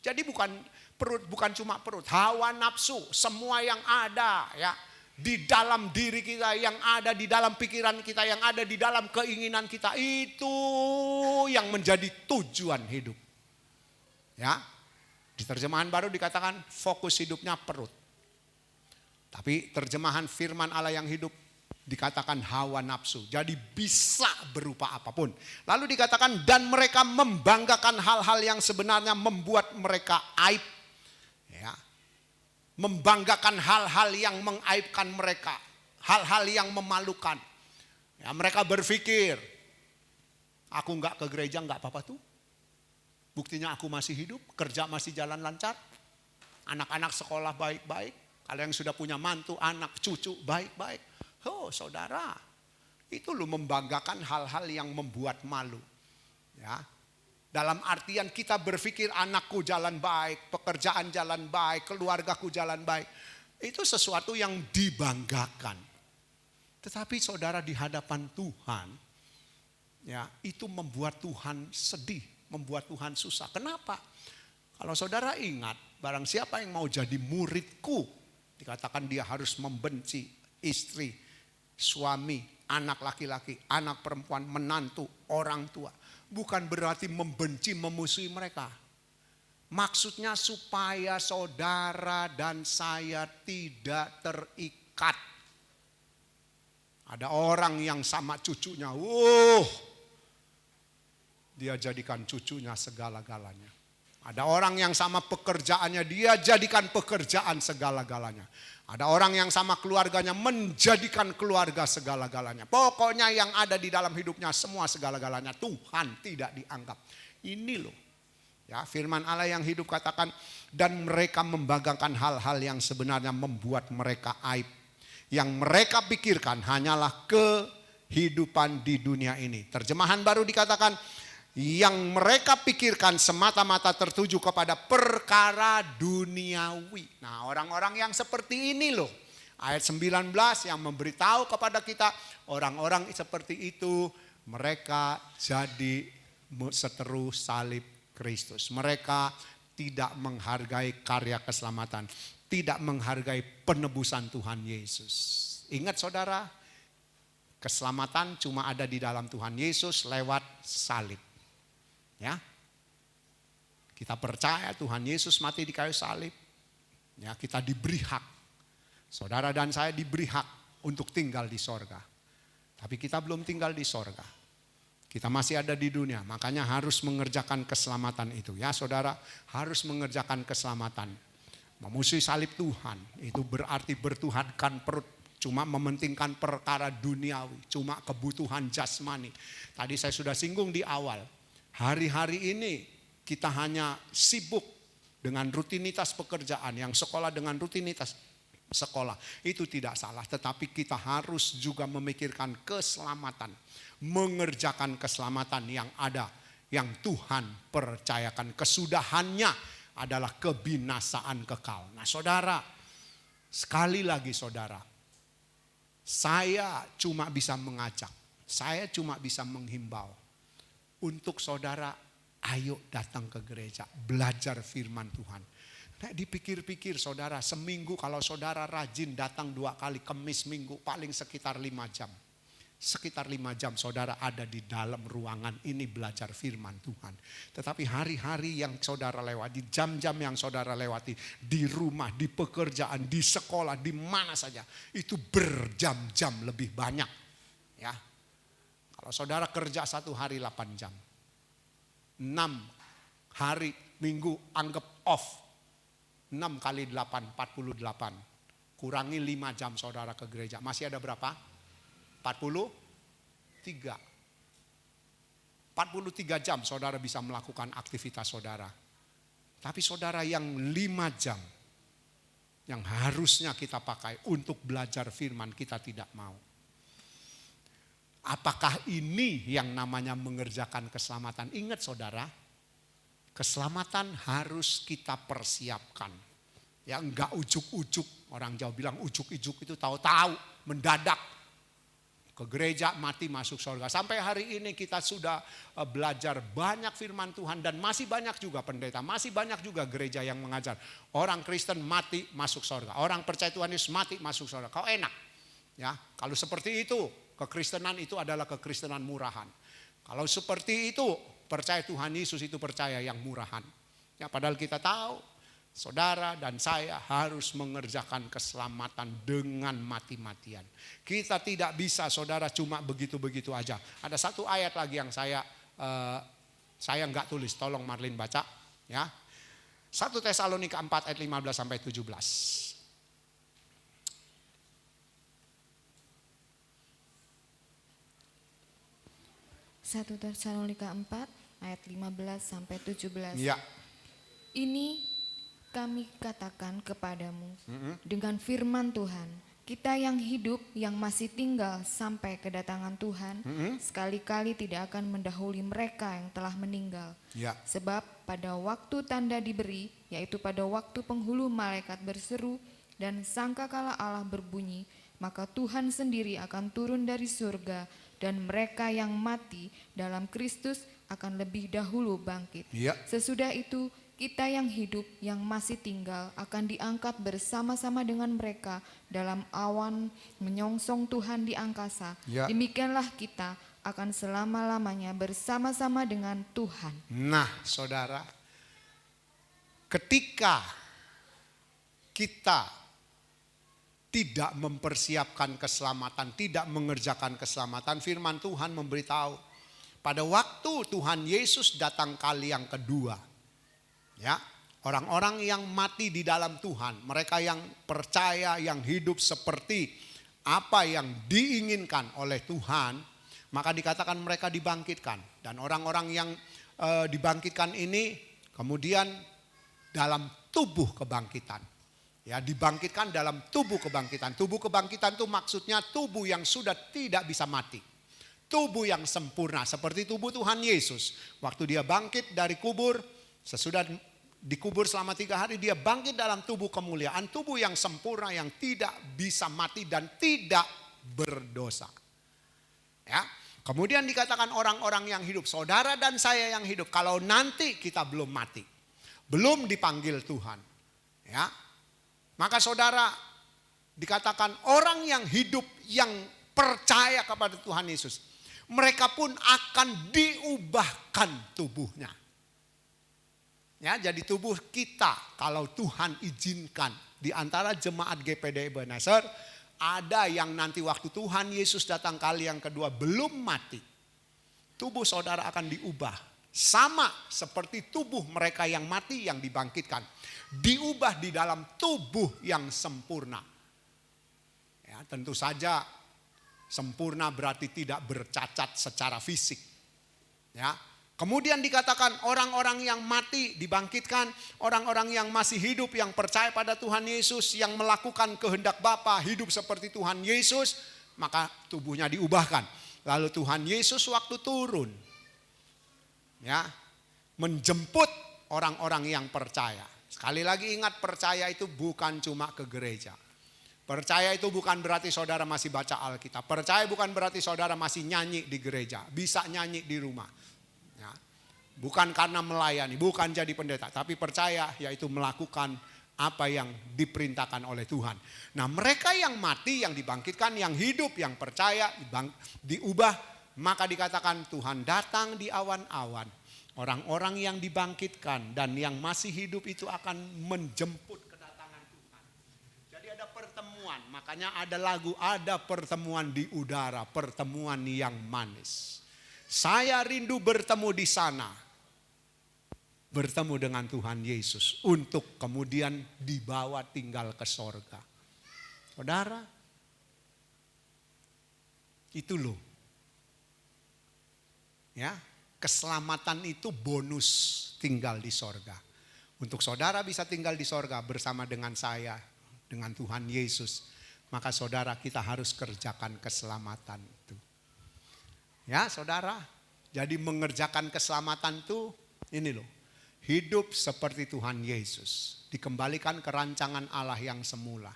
Jadi bukan perut, bukan cuma perut, hawa nafsu, semua yang ada ya. Di dalam diri kita, yang ada di dalam pikiran kita, yang ada di dalam keinginan kita, itu yang menjadi tujuan hidup. Ya, di terjemahan baru dikatakan fokus hidupnya perut. Tapi terjemahan firman Allah yang hidup dikatakan hawa nafsu. Jadi bisa berupa apapun. Lalu dikatakan dan mereka membanggakan hal-hal yang sebenarnya membuat mereka aib. Ya. Membanggakan hal-hal yang mengaibkan mereka, hal-hal yang memalukan. Ya, mereka berpikir, aku nggak ke gereja nggak apa-apa tuh. Buktinya aku masih hidup, kerja masih jalan lancar, anak-anak sekolah baik-baik. Kalau yang sudah punya mantu, anak, cucu baik-baik. Oh saudara, itu lu membanggakan hal-hal yang membuat malu. Ya. Dalam artian kita berpikir anakku jalan baik, pekerjaan jalan baik, keluargaku jalan baik. Itu sesuatu yang dibanggakan. Tetapi saudara di hadapan Tuhan, ya itu membuat Tuhan sedih, membuat Tuhan susah. Kenapa? Kalau saudara ingat, barang siapa yang mau jadi muridku, dikatakan dia harus membenci istri, suami, anak laki-laki, anak perempuan, menantu, orang tua. Bukan berarti membenci, memusuhi mereka. Maksudnya supaya saudara dan saya tidak terikat. Ada orang yang sama cucunya, dia jadikan cucunya segala-galanya. Ada orang yang sama pekerjaannya, dia jadikan pekerjaan segala-galanya. Ada orang yang sama keluarganya, menjadikan keluarga segala-galanya. Pokoknya yang ada di dalam hidupnya semua segala-galanya. Tuhan tidak dianggap. Ini loh. Ya, firman Allah yang hidup katakan, dan mereka membanggakan hal-hal yang sebenarnya membuat mereka aib. Yang mereka pikirkan hanyalah kehidupan di dunia ini. Terjemahan baru dikatakan, yang mereka pikirkan semata-mata tertuju kepada perkara duniawi. Nah, orang-orang yang seperti ini loh. Ayat 19 yang memberitahu kepada kita, orang-orang seperti itu mereka jadi seteru salib Kristus. Mereka tidak menghargai karya keselamatan, tidak menghargai penebusan Tuhan Yesus. Ingat saudara, keselamatan cuma ada di dalam Tuhan Yesus lewat salib. Ya, kita percaya Tuhan Yesus mati di kayu salib. Ya, kita diberi hak. Saudara dan saya diberi hak untuk tinggal di sorga. Tapi kita belum tinggal di sorga. Kita masih ada di dunia. Makanya harus mengerjakan keselamatan itu. Ya saudara, harus mengerjakan keselamatan. Memusuhi salib Tuhan itu berarti bertuhankan perut. Cuma mementingkan perkara duniawi. Cuma kebutuhan jasmani. Tadi saya sudah singgung di awal. Hari-hari ini kita hanya sibuk dengan rutinitas pekerjaan, yang sekolah dengan rutinitas sekolah. Itu tidak salah, tetapi kita harus juga memikirkan keselamatan. Mengerjakan keselamatan yang ada, yang Tuhan percayakan. Kesudahannya adalah kebinasaan kekal. Nah saudara, sekali lagi saudara, saya cuma bisa mengajak, saya cuma bisa menghimbau. Untuk saudara, ayo datang ke gereja, belajar firman Tuhan. Nah, dipikir-pikir saudara, seminggu kalau saudara rajin datang 2 kali, Kamis Minggu, paling sekitar 5 jam. Sekitar 5 jam saudara ada di dalam ruangan ini belajar firman Tuhan. Tetapi hari-hari yang saudara lewati, jam-jam yang saudara lewati, di rumah, di pekerjaan, di sekolah, di mana saja, itu berjam-jam lebih banyak. Ya. Kalau saudara kerja 1 hari 8 jam. 6 hari minggu anggap off. 6 kali 8, 48. Kurangi 5 jam saudara ke gereja. Masih ada berapa? 43. 43 jam saudara bisa melakukan aktivitas saudara. Tapi saudara yang 5 jam yang harusnya kita pakai untuk belajar firman, kita tidak mau. Apakah ini yang namanya mengerjakan keselamatan? Ingat saudara, keselamatan harus kita persiapkan. Ya enggak ujuk-ujuk, orang Jawa bilang ujuk-ujuk itu tahu-tahu, mendadak. Ke gereja mati masuk surga. Sampai hari ini kita sudah belajar banyak firman Tuhan dan masih banyak juga pendeta, masih banyak juga gereja yang mengajar. Orang Kristen mati masuk surga, orang percaya Tuhan Yesus mati masuk surga. Kau enak. Ya, kalau seperti itu, kekristenan itu adalah kekristenan murahan. Kalau seperti itu, percaya Tuhan Yesus itu percaya yang murahan. Ya, padahal kita tahu, saudara dan saya harus mengerjakan keselamatan dengan mati-matian. Kita tidak bisa saudara cuma begitu-begitu aja. Ada satu ayat lagi yang saya enggak tulis, tolong Marlin baca. Ya, 1 Tesalonika 4 ayat 15 sampai 17. 1 Tesalonika 4 ayat 15 sampai 17. Ya. Ini kami katakan kepadamu dengan firman Tuhan, kita yang hidup yang masih tinggal sampai kedatangan Tuhan, sekali-kali tidak akan mendahului mereka yang telah meninggal. Ya. Sebab pada waktu tanda diberi, yaitu pada waktu penghulu malaikat berseru dan sangkakala Allah berbunyi, maka Tuhan sendiri akan turun dari surga, dan mereka yang mati dalam Kristus akan lebih dahulu bangkit. Ya. Sesudah itu kita yang hidup, yang masih tinggal, akan diangkat bersama-sama dengan mereka dalam awan menyongsong Tuhan di angkasa. Ya. Demikianlah kita akan selama-lamanya bersama-sama dengan Tuhan. Nah, saudara, ketika kita tidak mempersiapkan keselamatan, tidak mengerjakan keselamatan, firman Tuhan memberitahu pada waktu Tuhan Yesus datang kali yang kedua, ya, orang-orang yang mati di dalam Tuhan, mereka yang percaya, yang hidup seperti apa yang diinginkan oleh Tuhan, maka dikatakan mereka dibangkitkan. Dan orang-orang yang dibangkitkan ini kemudian dalam tubuh kebangkitan. Ya, dibangkitkan dalam tubuh kebangkitan. Tubuh kebangkitan itu maksudnya tubuh yang sudah tidak bisa mati. Tubuh yang sempurna seperti tubuh Tuhan Yesus. Waktu dia bangkit dari kubur, sesudah dikubur selama 3 hari, dia bangkit dalam tubuh kemuliaan. Tubuh yang sempurna, yang tidak bisa mati dan tidak berdosa. Ya, kemudian dikatakan orang-orang yang hidup, saudara dan saya yang hidup, kalau nanti kita belum mati, belum dipanggil Tuhan, ya, maka saudara dikatakan orang yang hidup, yang percaya kepada Tuhan Yesus, mereka pun akan diubahkan tubuhnya. Ya, jadi tubuh kita kalau Tuhan izinkan, di antara jemaat GPD Ebenezer, ada yang nanti waktu Tuhan Yesus datang kali yang kedua belum mati, tubuh saudara akan diubah. Sama seperti tubuh mereka yang mati yang dibangkitkan. Diubah di dalam tubuh yang sempurna. Ya, tentu saja sempurna berarti tidak bercacat secara fisik. Ya. Kemudian dikatakan orang-orang yang mati dibangkitkan, orang-orang yang masih hidup, yang percaya pada Tuhan Yesus, yang melakukan kehendak Bapa, hidup seperti Tuhan Yesus, maka tubuhnya diubahkan. Lalu Tuhan Yesus waktu turun, ya, menjemput orang-orang yang percaya. Sekali lagi ingat, percaya itu bukan cuma ke gereja. Percaya itu bukan berarti saudara masih baca Alkitab. Percaya bukan berarti saudara masih nyanyi di gereja, bisa nyanyi di rumah. Ya. Bukan karena melayani, bukan jadi pendeta, tapi percaya yaitu melakukan apa yang diperintahkan oleh Tuhan. Nah, mereka yang mati, yang dibangkitkan, yang hidup, yang percaya, diubah, maka dikatakan Tuhan datang di awan-awan. Orang-orang yang dibangkitkan dan yang masih hidup itu akan menjemput kedatangan Tuhan. Jadi ada pertemuan, makanya ada lagu, ada pertemuan di udara, pertemuan yang manis. Saya rindu bertemu di sana. Bertemu dengan Tuhan Yesus untuk kemudian dibawa tinggal ke sorga. Saudara, itu loh. Ya, keselamatan itu bonus tinggal di sorga. Untuk saudara bisa tinggal di sorga bersama dengan saya, dengan Tuhan Yesus, maka saudara kita harus kerjakan keselamatan itu. Ya saudara, jadi mengerjakan keselamatan itu ini loh. Hidup seperti Tuhan Yesus, dikembalikan ke rancangan Allah yang semula.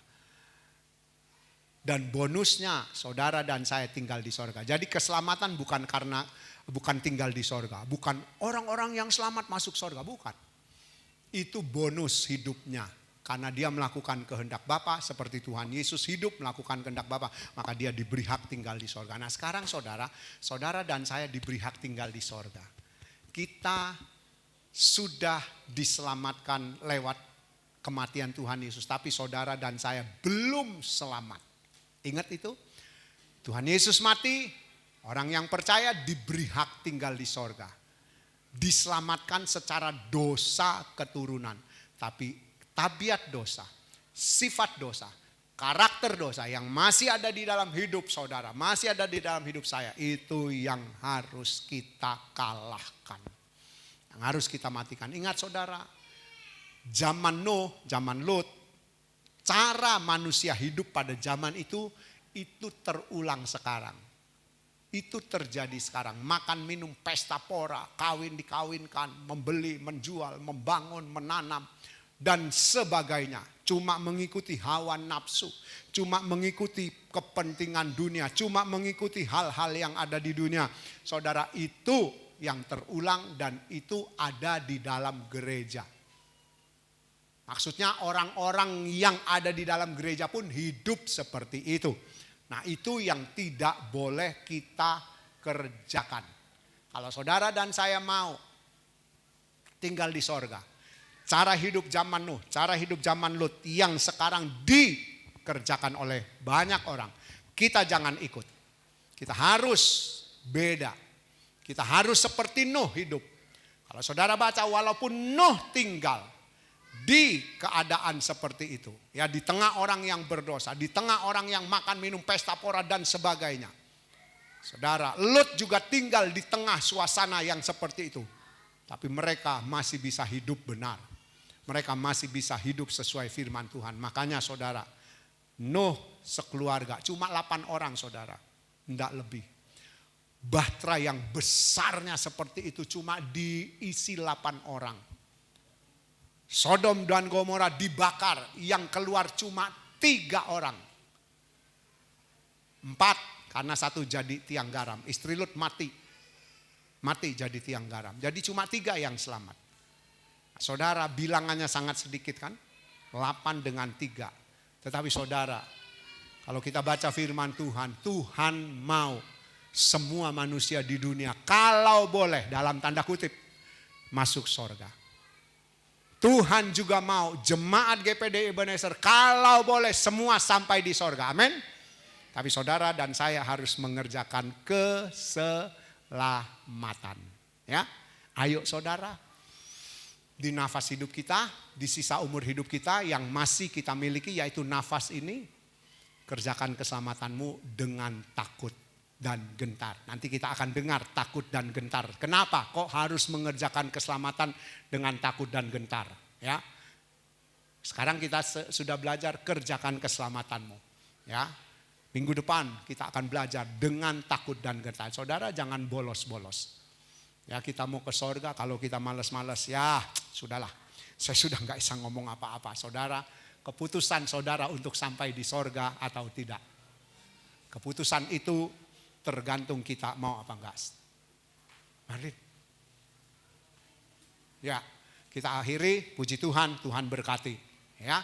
Dan bonusnya saudara dan saya tinggal di sorga. Jadi keselamatan bukan tinggal di sorga. Bukan orang-orang yang selamat masuk sorga, bukan. Itu bonus hidupnya. Karena dia melakukan kehendak Bapa seperti Tuhan Yesus hidup melakukan kehendak Bapa, maka dia diberi hak tinggal di sorga. Nah sekarang saudara dan saya diberi hak tinggal di sorga. Kita sudah diselamatkan lewat kematian Tuhan Yesus. Tapi saudara dan saya belum selamat. Ingat itu? Tuhan Yesus mati, orang yang percaya diberi hak tinggal di sorga. Diselamatkan secara dosa keturunan. Tapi tabiat dosa, sifat dosa, karakter dosa yang masih ada di dalam hidup saudara, masih ada di dalam hidup saya, itu yang harus kita kalahkan. Yang harus kita matikan. Ingat saudara, zaman Nuh, zaman Lut, cara manusia hidup pada zaman itu terulang sekarang. Itu terjadi sekarang. Makan, minum, pesta pora, kawin dikawinkan, membeli, menjual, membangun, menanam, dan sebagainya. Cuma mengikuti hawa nafsu, cuma mengikuti kepentingan dunia, cuma mengikuti hal-hal yang ada di dunia. Saudara, itu yang terulang dan itu ada di dalam gereja. Maksudnya orang-orang yang ada di dalam gereja pun hidup seperti itu. Nah, itu yang tidak boleh kita kerjakan. Kalau saudara dan saya mau tinggal di sorga, cara hidup zaman Nuh, cara hidup zaman Lut yang sekarang dikerjakan oleh banyak orang, kita jangan ikut. Kita harus beda. Kita harus seperti Nuh hidup. Kalau saudara baca, walaupun Nuh tinggal di keadaan seperti itu, ya, di tengah orang yang berdosa, di tengah orang yang makan minum pesta pora dan sebagainya. Saudara, Lut juga tinggal di tengah suasana yang seperti itu. Tapi mereka masih bisa hidup benar. Mereka masih bisa hidup sesuai firman Tuhan. Makanya saudara, Nuh sekeluarga cuma 8 orang saudara, tidak lebih. Bahtera yang besarnya seperti itu cuma diisi 8 orang. Sodom dan Gomora dibakar, yang keluar cuma 3 orang. 4 karena 1 jadi tiang garam. Istri Lut mati jadi tiang garam. Jadi cuma 3 yang selamat. Saudara, bilangannya sangat sedikit kan? 8 dengan 3. Tetapi saudara, kalau kita baca firman Tuhan, Tuhan mau semua manusia di dunia kalau boleh dalam tanda kutip masuk sorga. Tuhan juga mau jemaat GPD Ebenezer kalau boleh semua sampai di sorga. Amin. Tapi saudara dan saya harus mengerjakan keselamatan. Ya, ayo saudara, di nafas hidup kita, di sisa umur hidup kita yang masih kita miliki yaitu nafas ini, kerjakan keselamatanmu dengan takut dan gentar. Nanti kita akan dengar takut dan gentar. Kenapa kok harus mengerjakan keselamatan dengan takut dan gentar? Ya, sekarang kita sudah belajar kerjakan keselamatanmu. Ya, minggu depan kita akan belajar dengan takut dan gentar. Saudara jangan bolos-bolos. Ya, kita mau ke sorga, kalau kita malas-malas, ya sudahlah. Saya sudah nggak bisa ngomong apa-apa. Saudara, keputusan saudara untuk sampai di sorga atau tidak. Keputusan itu tergantung kita mau apa enggak. Mari. Ya, kita akhiri, puji Tuhan, Tuhan berkati. Ya.